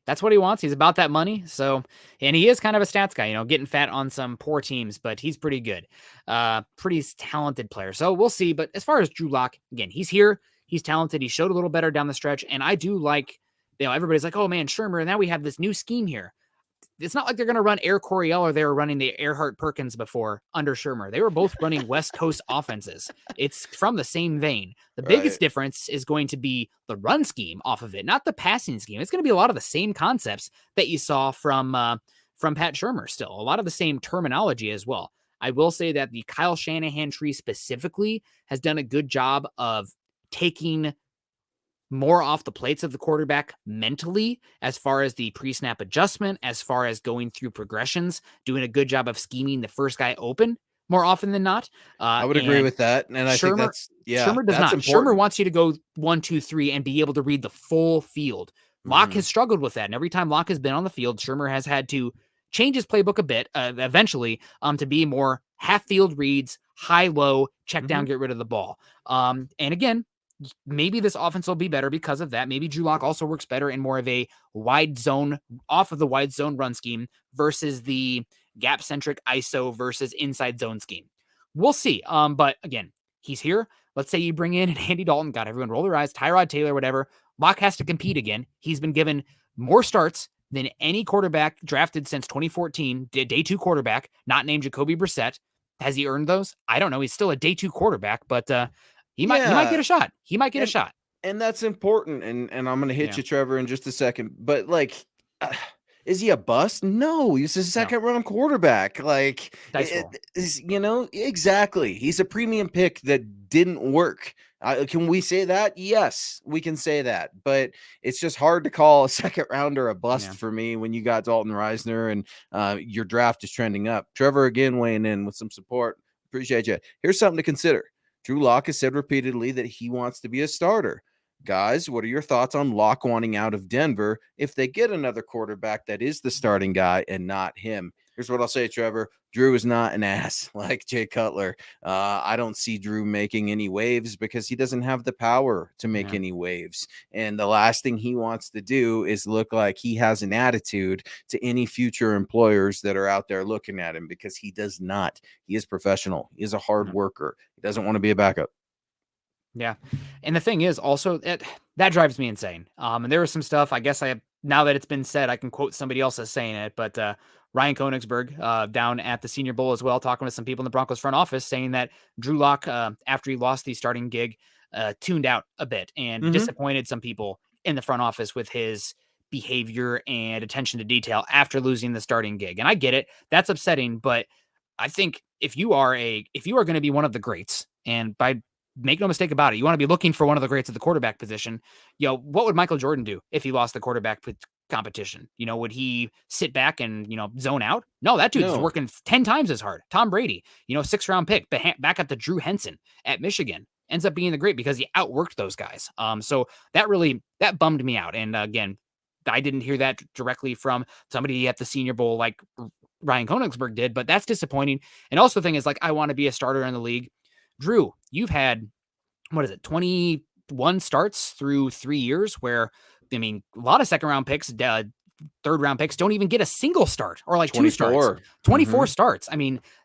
that's what he wants. He's about that money. So, and he is kind of a stats guy, getting fat on some poor teams, but he's pretty good. Pretty talented player. So we'll see. But as far as Drew Lock, again, he's here. He's talented. He showed a little better down the stretch. And I do like, everybody's like, oh man, Shermer. And now we have this new scheme here. It's not like they're going to run Air Coryell or they were running the Earhart Perkins before under Shermer. They were both running West Coast offenses. It's from the same vein. The biggest difference is going to be the run scheme off of it, not the passing scheme. It's going to be a lot of the same concepts that you saw from Pat Shermer still. A lot of the same terminology as well. I will say that the Kyle Shanahan tree specifically has done a good job of taking more off the plates of the quarterback mentally, as far as the pre-snap adjustment, as far as going through progressions, doing a good job of scheming the first guy open more often than not.
I would agree with that. And I think
Shermer does not. Important. Shermer wants you to go 1, 2, 3 and be able to read the full field. Locke has struggled with that. And every time Locke has been on the field, Shermer has had to change his playbook a bit eventually to be more half field reads, high, low, check down, get rid of the ball. And again, maybe this offense will be better because of that. Maybe Drew Lock also works better in more of a wide zone, off of the wide zone run scheme versus the gap-centric ISO versus inside zone scheme. We'll see. But again, he's here. Let's say you bring in an Andy Dalton, got everyone roll their eyes, Tyrod Taylor, whatever. Lock has to compete again. He's been given more starts than any quarterback drafted since 2014, day 2 quarterback, not named Jacoby Brissett. Has he earned those? I don't know. He's still a day 2 quarterback, but he might get a shot. He might get a shot.
And that's important. And I'm going to hit you, Trevor, in just a second. But is he a bust? No, he's a second round quarterback. Exactly. He's a premium pick that didn't work. Can we say that? Yes, we can say that. But it's just hard to call a second rounder a bust for me when you got Dalton Reisner and your draft is trending up. Trevor again weighing in with some support. Appreciate you. Here's something to consider. Drew Lock has said repeatedly that he wants to be a starter. Guys, what are your thoughts on Lock wanting out of Denver if they get another quarterback that is the starting guy and not him? Here's what I'll say, Trevor. Drew is not an ass like Jay Cutler. I don't see Drew making any waves because he doesn't have the power to make any waves. And the last thing he wants to do is look like he has an attitude to any future employers that are out there looking at him, because he does not. He is professional. He is a hard worker. He doesn't want to be a backup.
Yeah. And the thing is also that drives me insane. And there was some stuff, I guess now that it's been said, I can quote somebody else as saying it, but Ryan Koenigsberg down at the Senior Bowl as well, talking with some people in the Broncos front office, saying that Drew Lock, after he lost the starting gig, tuned out a bit and disappointed some people in the front office with his behavior and attention to detail after losing the starting gig. And I get it. That's upsetting, but I think if you are going to be one of the greats, and make no mistake about it, you want to be looking for one of the greats at the quarterback position. What would Michael Jordan do if he lost the quarterback competition? Would he sit back and, zone out? No, that dude's
No.
working 10 times as hard. Tom Brady, 6th-round pick, back up to Drew Henson at Michigan, ends up being the great because he outworked those guys. So that bummed me out. And again, I didn't hear that directly from somebody at the Senior Bowl like Ryan Koenigsberg did, but that's disappointing. And also the thing is, like, I want to be a starter in the league. Drew, you've had, 21 starts through 3 years where, a lot of second-round picks, third-round picks don't even get a single start or like 2 starts. 24 starts.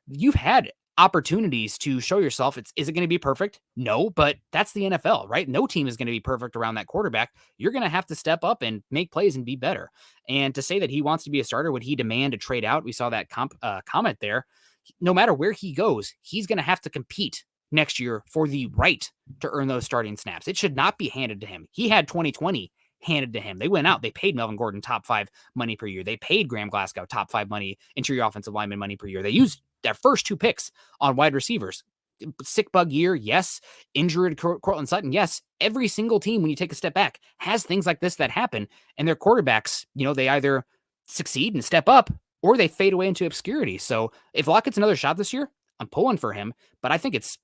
You've had opportunities to show yourself. Is it going to be perfect? No, but that's the NFL, right? No team is going to be perfect around that quarterback. You're going to have to step up and make plays and be better. And to say that he wants to be a starter, would he demand a trade out? We saw that comment there. No matter where he goes, he's going to have to compete next year for the right to earn those starting snaps. It should not be handed to him. He had 2020 handed to him. They went out. They paid Melvin Gordon top 5 money per year. They paid Graham Glasgow top 5 money, interior offensive lineman money per year. They used their first 2 picks on wide receivers. Sick bug year, yes. Injured Cortland Sutton, yes. Every single team, when you take a step back, has things like this that happen. And their quarterbacks, they either succeed and step up or they fade away into obscurity. So if Locke gets another shot this year, I'm pulling for him. But I think it's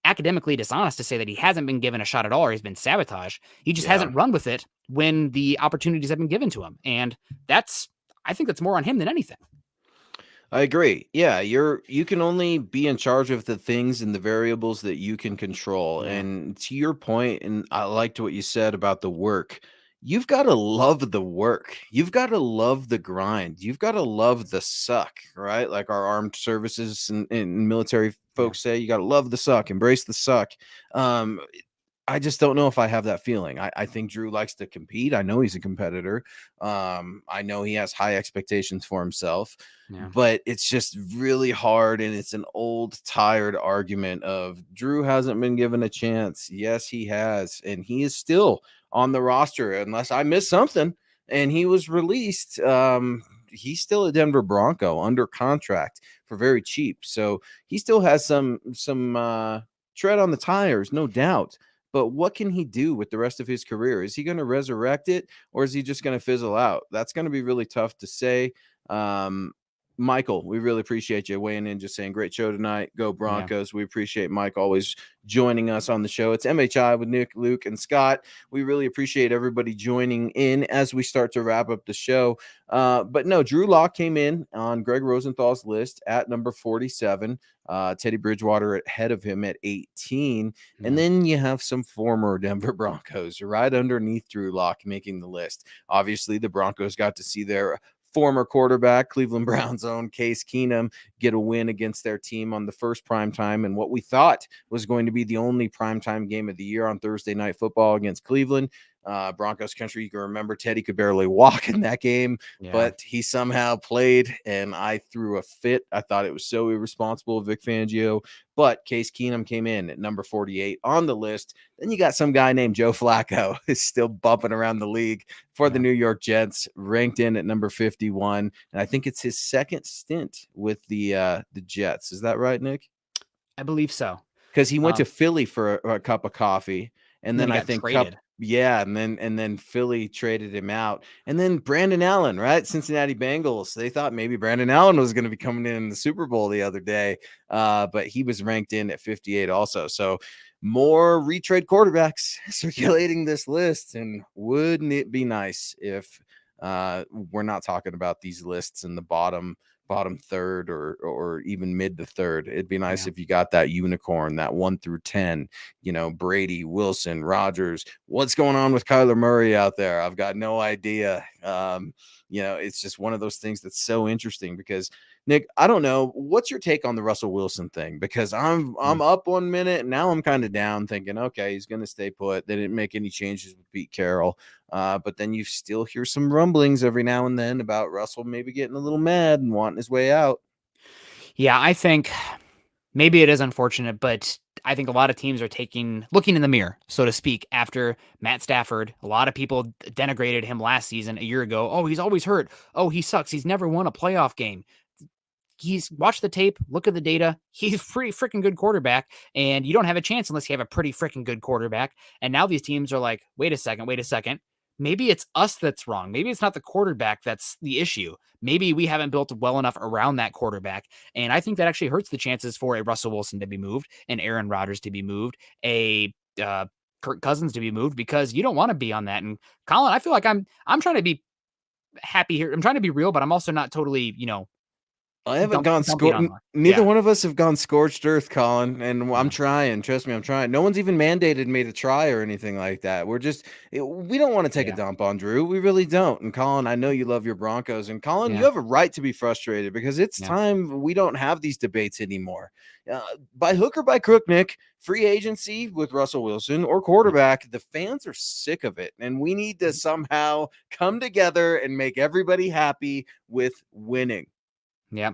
academically dishonest to say that he hasn't been given a shot at all or he's been sabotaged. He just hasn't run with it when the opportunities have been given to him. And I think that's more on him than anything.
I agree. Yeah, you can only be in charge of the things and the variables that you can control. Yeah. And to your point, and I liked what you said about the work. You've got to love the work. You've got to love the grind. You've got to love the suck, right? Like our armed services and military folks say, you got to love the suck, embrace the suck. I just don't know if I have that feeling. I think Drew likes to compete. I know he's a competitor. I know he has high expectations for himself, but it's just really hard. And it's an old, tired argument of Drew hasn't been given a chance. Yes, he has. And he is still on the roster unless I missed something. And he was released. He's still a Denver Bronco under contract for very cheap. So he still has some tread on the tires, no doubt. But what can he do with the rest of his career? Is he going to resurrect it or is he just going to fizzle out? That's going to be really tough to say. Michael, we really appreciate you weighing in, just saying great show tonight. Go Broncos. Yeah. We appreciate Mike always joining us on the show. It's MHI with Nick, Luke, and Scott. We really appreciate everybody joining in as we start to wrap up the show. But no, Drew Lock came in on Greg Rosenthal's list at number 47. Teddy Bridgewater ahead of him at 18. Yeah. And then you have some former Denver Broncos right underneath Drew Lock making the list. Obviously, the Broncos got to see their former quarterback, Cleveland Browns' own Case Keenum, get a win against their team on the first primetime and what we thought was going to be the only primetime game of the year on Thursday Night Football against Cleveland. Broncos country, you can remember Teddy could barely walk in that game, but he somehow played, and I threw a fit. I thought it was so irresponsible of Vic Fangio, but Case Keenum came in at number 48 on the list. Then you got some guy named Joe Flacco is still bumping around the league for the New York Jets, ranked in at number 51, and I think it's his second stint with the Jets. Is that right, Nick?
I believe so.
Because he went to Philly for a cup of coffee, and then I think and then Philly traded him out. And then Brandon Allen, right? Cincinnati Bengals. They thought maybe Brandon Allen was going to be coming in the Super Bowl the other day, but he was ranked in at 58 also. So more retrade quarterbacks circulating this list. And wouldn't it be nice if we're not talking about these lists in the bottom third or even mid to third? It'd be nice if you got that unicorn, that 1 through 10, Brady, Wilson, Rodgers. What's going on with Kyler Murray out there? I've got no idea. It's just one of those things that's so interesting because Nick, I don't know. What's your take on the Russell Wilson thing? Because I'm up 1 minute and now I'm kind of down thinking, okay, he's going to stay put. They didn't make any changes with Pete Carroll. But then you still hear some rumblings every now and then about Russell maybe getting a little mad and wanting his way out.
Yeah, I think maybe it is unfortunate, but I think a lot of teams are looking in the mirror, so to speak, after Matt Stafford. A lot of people denigrated him last season, a year ago. Oh, he's always hurt. Oh, he sucks. He's never won a playoff game. He's watched the tape, look at the data. He's a pretty freaking good quarterback, and you don't have a chance unless you have a pretty freaking good quarterback. And now these teams are like, wait a second. maybe it's us that's wrong. Maybe it's not the quarterback that's the issue. Maybe we haven't built well enough around that quarterback. And I think that actually hurts the chances for a Russell Wilson to be moved, an Aaron Rodgers to be moved, a Kirk Cousins to be moved, because you don't want to be on that. And Colin, I feel like I'm trying to be happy here. I'm trying to be real, but I'm also not totally,
I haven't gone
dumping
scorched.
on.
Neither one of us have gone scorched earth, Colin. And I'm
Yeah.
trying. Trust me, I'm trying. No one's even mandated me to try or anything like that. We don't want to take a dump on Drew. We really don't. And Colin, I know you love your Broncos. And Colin, you have a right to be frustrated, because it's time we don't have these debates anymore. By hook or by crook, Nick, free agency with Russell Wilson or quarterback, the fans are sick of it. And we need to somehow come together and make everybody happy with winning.
Yeah.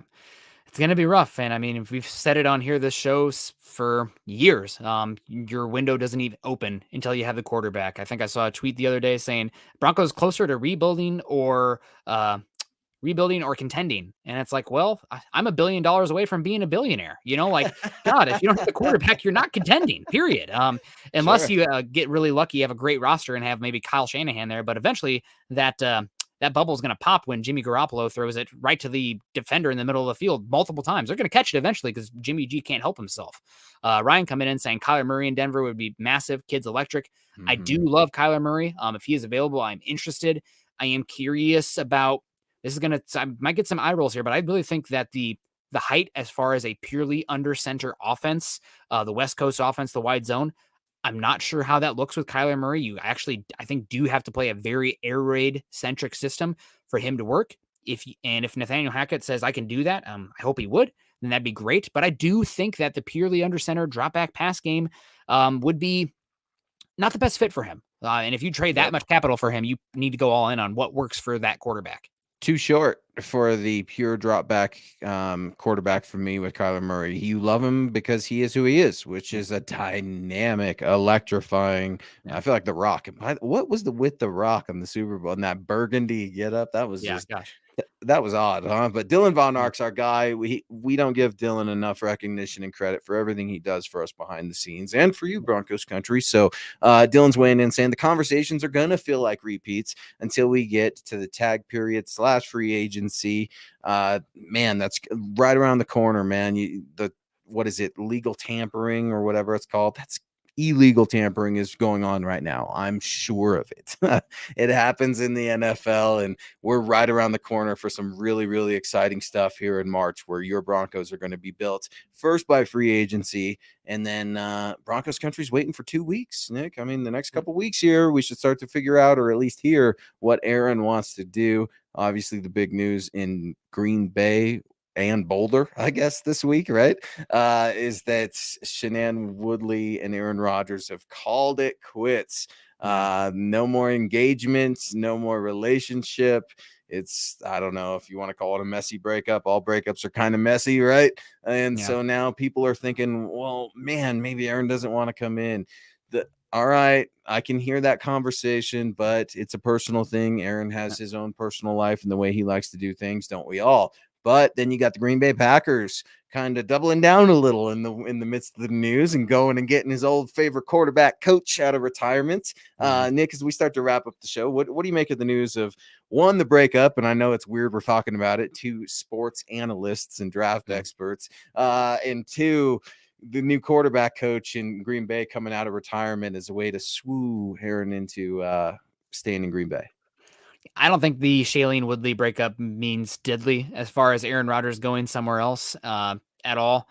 It's going to be rough. And I mean, if we've said it on here, this show for years, your window doesn't even open until you have the quarterback. I think I saw a tweet the other day saying Broncos closer to rebuilding or contending. And it's like, well, I'm $1 billion away from being a billionaire, like, God, if you don't have the quarterback, you're not contending, period. Unless you get really lucky, have a great roster and have maybe Kyle Shanahan there, but eventually that bubble is going to pop when Jimmy Garoppolo throws it right to the defender in the middle of the field multiple times. They're going to catch it eventually because Jimmy G can't help himself. Ryan coming in saying Kyler Murray in Denver would be massive. Kid's electric. I do love Kyler Murray. If he is available, I'm interested. I am curious about this. I might get some eye rolls here, but I really think that the height as far as a purely under center offense, the West Coast offense, the wide zone, I'm not sure how that looks with Kyler Murray. You actually, I think, do have to play a very air raid centric system for him to work. If Nathaniel Hackett says I can do that, I hope he would, then that'd be great. But I do think that the purely under center drop back pass game would be not the best fit for him. And if you trade that much capital for him, you need to go all in on what works for that quarterback.
Too short for the pure drop back quarterback for me with Kyler Murray. You love him because he is who he is, which is a dynamic, electrifying. I feel like The Rock. What was with The Rock on the Super Bowl and that burgundy get up? That was that was odd, huh? But Dylan Von Ark's our guy. We don't give Dylan enough recognition and credit for everything he does for us behind the scenes and for you, Broncos country. So Dylan's weighing in saying the conversations are going to feel like repeats until we get to the tag period / free agency. Man, that's right around the corner, man. What is it? Legal tampering or whatever it's called. That's illegal tampering is going on right now. I'm sure of it. It happens in the NFL, and we're right around the corner for some really, really exciting stuff here in March, where your Broncos are going to be built first by free agency, and then Broncos country's waiting for 2 weeks, Nick. I mean, the next couple weeks here, we should start to figure out, or at least hear, what Aaron wants to do. Obviously, the big news in Green Bay and Boulder, I guess, this week, right, is that Shanan Woodley and Aaron Rodgers have called it quits. No more engagements, no more relationship. It's, I don't know if you want to call it a messy breakup. All breakups are kind of messy, right? And so now people are thinking, well, man, maybe Aaron doesn't want to come in. All right, I can hear that conversation, but it's a personal thing. Aaron has his own personal life and the way he likes to do things, don't we all? But then you got the Green Bay Packers kind of doubling down a little in the midst of the news and going and getting his old favorite quarterback coach out of retirement. Nick, as we start to wrap up the show, what do you make of the news of, one, the breakup? And I know it's weird we're talking about it. Two, sports analysts and draft experts. And two, the new quarterback coach in Green Bay coming out of retirement as a way to swoo Aaron into staying in Green Bay.
I don't think the Shailene Woodley breakup means diddly as far as Aaron Rodgers going somewhere else at all.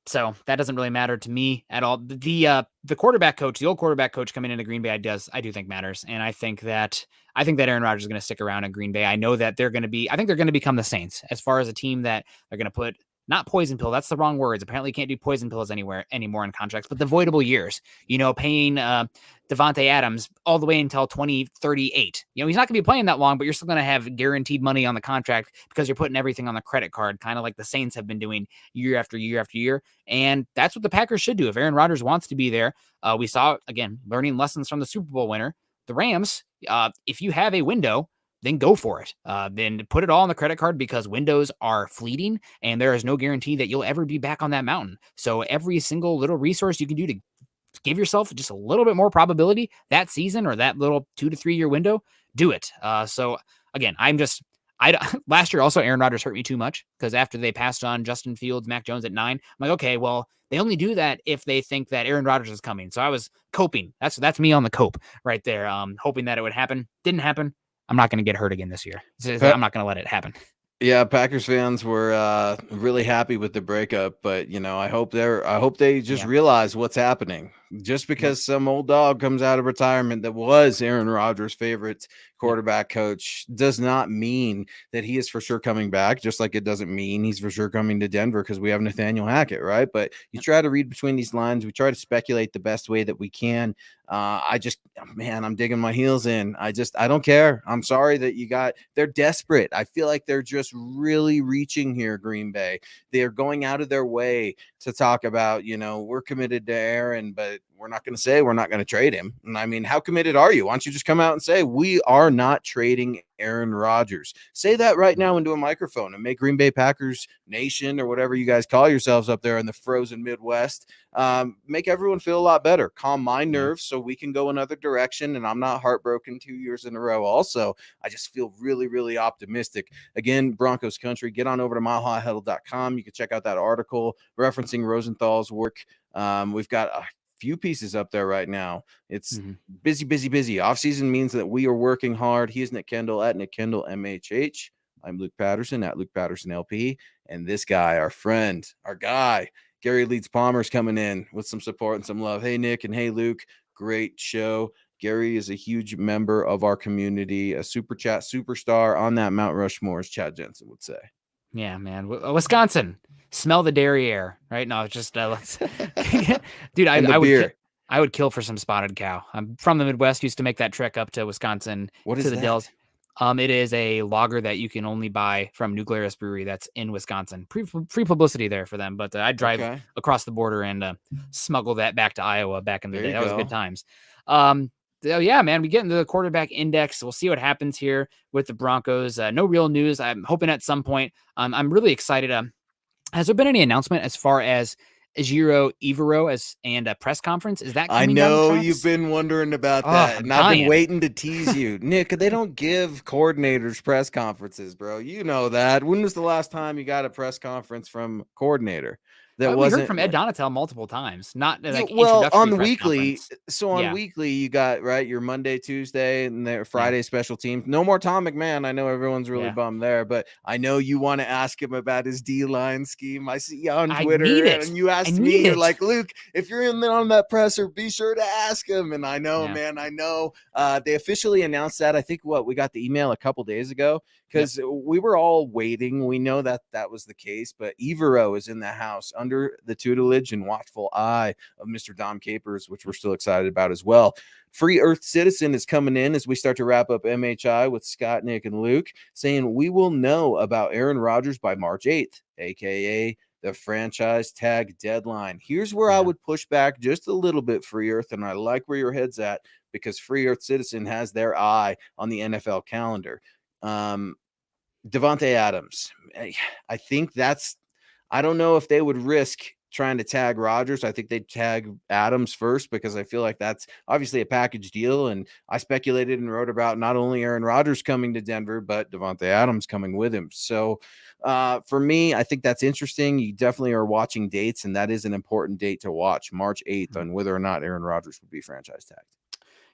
So that doesn't really matter to me at all. The quarterback coach, the old quarterback coach coming into Green Bay, I do think matters. And I think that Aaron Rodgers is going to stick around in Green Bay. I know that they're going to become the Saints as far as a team that they're going to put, not poison pill. That's the wrong words. Apparently you can't do poison pills anymore in contracts, but the voidable years, paying Devontae Adams all the way until 2038. He's not going to be playing that long, but you're still going to have guaranteed money on the contract because you're putting everything on the credit card, kind of like the Saints have been doing year after year after year. And that's what the Packers should do. If Aaron Rodgers wants to be there, we saw, again, learning lessons from the Super Bowl winner, the Rams. If you have a window, then go for it. Then put it all on the credit card, because windows are fleeting and there is no guarantee that you'll ever be back on that mountain. So every single little resource you can do to give yourself just a little bit more probability that season or that little 2 to 3 year window, do it. So again, last year also Aaron Rodgers hurt me too much because after they passed on Justin Fields, Mac Jones at 9, I'm like, okay, well, they only do that if they think that Aaron Rodgers is coming. So I was coping. That's me on the cope right there. Hoping that it would happen. Didn't happen. I'm not going to get hurt again this year. I'm not going to let it happen.
Yeah, Packers fans were really happy with the breakup, but I hope they just realize what's happening. Just because some old dog comes out of retirement that was Aaron Rodgers' favorite quarterback coach does not mean that he is for sure coming back. Just like it doesn't mean he's for sure coming to Denver because we have Nathaniel Hackett, right? But you try to read between these lines. We try to speculate the best way that we can. I'm digging my heels in. I don't care. I'm sorry that they're desperate. I feel like they're just really reaching here, Green Bay. They're going out of their way to talk about, we're committed to Aaron, but we're not going to say we're not going to trade him. And I mean, how committed are you? Why don't you just come out and say, we are not trading Aaron Rodgers? Say that right now into a microphone and make Green Bay Packers Nation or whatever you guys call yourselves up there in the frozen Midwest, make everyone feel a lot better. Calm my nerves so we can go another direction. And I'm not heartbroken 2 years in a row. Also, I just feel really, really optimistic. Again, Broncos country, get on over to milehighhuddle.com. You can check out that article referencing Rosenthal's work. We've got a few pieces up there right now. It's busy. Offseason means that we are working hard. He is Nick Kendell at Nick Kendell MHH. I'm Luke Patterson at Luke Patterson LP. And this guy, our friend, our guy, Gary Leeds Palmer's coming in with some support and some love. Hey, Nick, and hey, Luke. Great show. Gary is a huge member of our community, a super chat superstar on that Mount Rushmore, as Chad Jensen would say.
Yeah, man. Wisconsin, smell the dairy air, right? No, it's just let's dude. I would kill for some spotted cow. I'm from the Midwest. Used to make that trek up to Wisconsin.
What is
to the
that?
Dells. It is a lager that you can only buy from New Glarus Brewery that's in Wisconsin. Free publicity there for them, but I'd drive across the border and smuggle that back to Iowa back in the day. That was good times. Yeah, man, we get into the quarterback index. We'll see what happens here with the Broncos. No real news. I'm hoping at some point. I'm really excited. Has there been any announcement as far as Ejiro Evero and a press conference? Is that coming
I know you've been wondering about that, and I've been waiting to tease you. Nick, they don't give coordinators press conferences, bro. You know that. When was the last time you got a press conference from coordinator? That
we heard from Ed Donatel multiple times, not like
on weekly. So on weekly, you got your Monday, Tuesday, and their Friday special teams. No more Tom McMahon. I know everyone's really bummed there, but I know you want to ask him about his D-line scheme. I see you on Twitter, and you asked me, you're like, Luke, if you're in on that presser, be sure to ask him. And I know, man, I know. They officially announced that. I think we got the email a couple days ago. Because we were all waiting. We know that was the case, but Evero is in the house under the tutelage and watchful eye of Mr. Dom Capers, which we're still excited about as well. Free Earth Citizen is coming in as we start to wrap up MHI with Scott, Nick, and Luke, saying we will know about Aaron Rodgers by March 8th, a.k.a. the franchise tag deadline. Here's where I would push back just a little bit, Free Earth, and I like where your head's at because Free Earth Citizen has their eye on the NFL calendar. Devontae Adams. I think I don't know if they would risk trying to tag Rodgers. I think they'd tag Adams first because I feel like that's obviously a package deal. And I speculated and wrote about not only Aaron Rodgers coming to Denver, but Devontae Adams coming with him. So for me, I think that's interesting. You definitely are watching dates, and that is an important date to watch, March 8th, on whether or not Aaron Rodgers would be franchise tagged.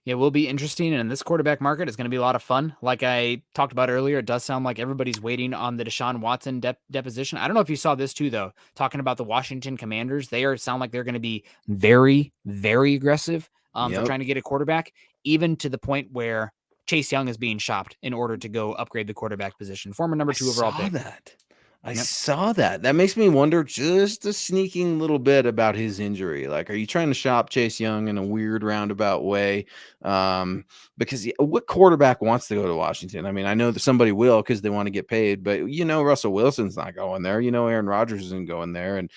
Yeah, it will be interesting. And in this quarterback market, it's going to be a lot of fun. Like I talked about earlier, it does sound like everybody's waiting on the Deshaun Watson deposition. I don't know if you saw this too, though, talking about the Washington Commanders. Sound like they're going to be very, very aggressive for trying to get a quarterback, even to the point where Chase Young is being shopped in order to go upgrade the quarterback position. Former number 2 overall pick.
I saw that. That makes me wonder just a sneaking little bit about his injury. Like, are you trying to shop Chase Young in a weird roundabout way? Because what quarterback wants to go to Washington? I mean, I know that somebody will because they want to get paid, but Russell Wilson's not going there. Aaron Rodgers isn't going there. And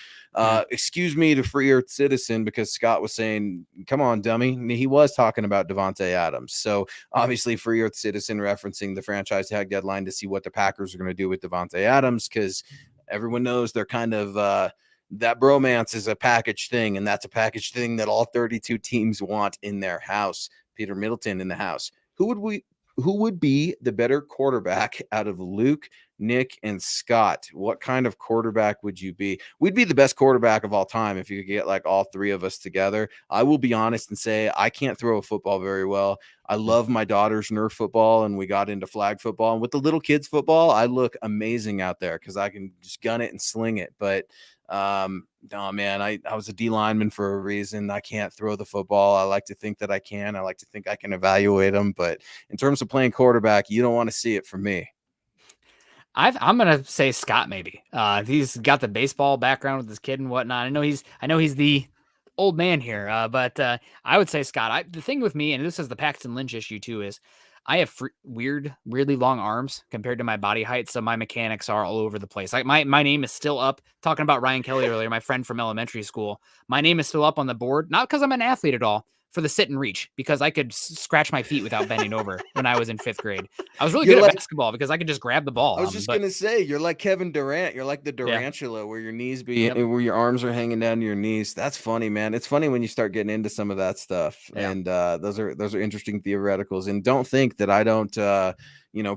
excuse me to Free Earth Citizen, because Scott was saying, come on, dummy. He was talking about Devontae Adams. So obviously Free Earth Citizen referencing the franchise tag deadline to see what the Packers are going to do with Devontae Adams, because everyone knows they're kind of that bromance is a package thing, and that's a package thing that all 32 teams want in their house. Peter Middleton in the house. Who would be the better quarterback out of Luke, Nick, and Scott? What kind of quarterback would you be? We'd be the best quarterback of all time if you could get like all three of us together. I will be honest and say I can't throw a football very well. I love my daughter's Nerf football, and we got into flag football. And with the little kids football, I look amazing out there because I can just gun it and sling it. But no, man, I was a D lineman for a reason. I can't throw the football. I like to think that I can. I like to think I can evaluate them. But in terms of playing quarterback, you don't want to see it from me.
I'm gonna say Scott maybe. He's got the baseball background with his kid and whatnot. I know he's the old man here, but I would say Scott. The thing with me, and this is the Paxton Lynch issue too, is I have weirdly long arms compared to my body height, so my mechanics are all over the place. Like my name is still up. Talking about Ryan Kelly earlier, my friend from elementary school. My name is still up on the board, not because I'm an athlete at all, for the sit and reach, because I could scratch my feet without bending over when I was in 5th grade. I was really good at basketball because I could just grab the ball.
I was just gonna say, you're like Kevin Durant. You're like the Durantula, where your knees where your arms are hanging down to your knees. That's funny, man. It's funny when you start getting into some of that stuff, and those are interesting theoreticals. And don't think that I don't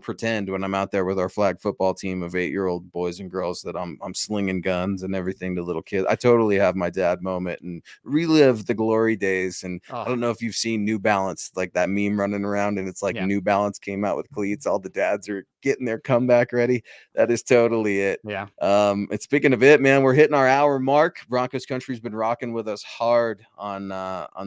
pretend when I'm out there with our flag football team of 8-year-old boys and girls that I'm slinging guns and everything to little kids. I totally have my dad moment and relive the glory days. And I don't know if you've seen New Balance, like that meme running around, and it's like New Balance came out with cleats. All the dads are getting their comeback ready. That is totally it.
Yeah.
And speaking of it, man, we're hitting our hour mark. Broncos Country's been rocking with us hard on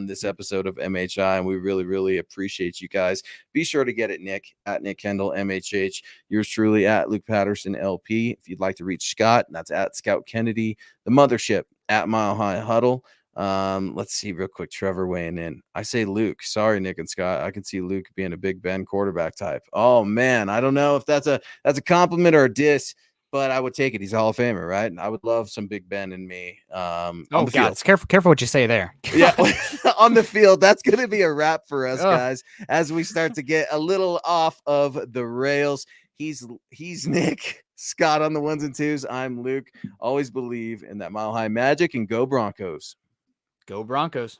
this episode of MHI, and we really, really appreciate you guys. Be sure to get it, Nick, at Nick Kendell, MHH. Yours truly at Luke Patterson, LP. If you'd like to reach Scott, that's at Scout Kennedy. The Mothership, at Mile High Huddle. Let's see real quick. Trevor weighing in. I say Luke. Sorry, Nick and Scott. I can see Luke being a Big Ben quarterback type. Oh man, I don't know if that's a compliment or a diss, but I would take it. He's a Hall of Famer, right? And I would love some Big Ben in me. On the field.
Careful what you say there.
Yeah, on the field. That's gonna be a wrap for us, guys, as we start to get a little off of the rails. He's Nick. Scott on the ones and twos. I'm Luke. Always believe in that Mile High magic, and go Broncos.
Go Broncos.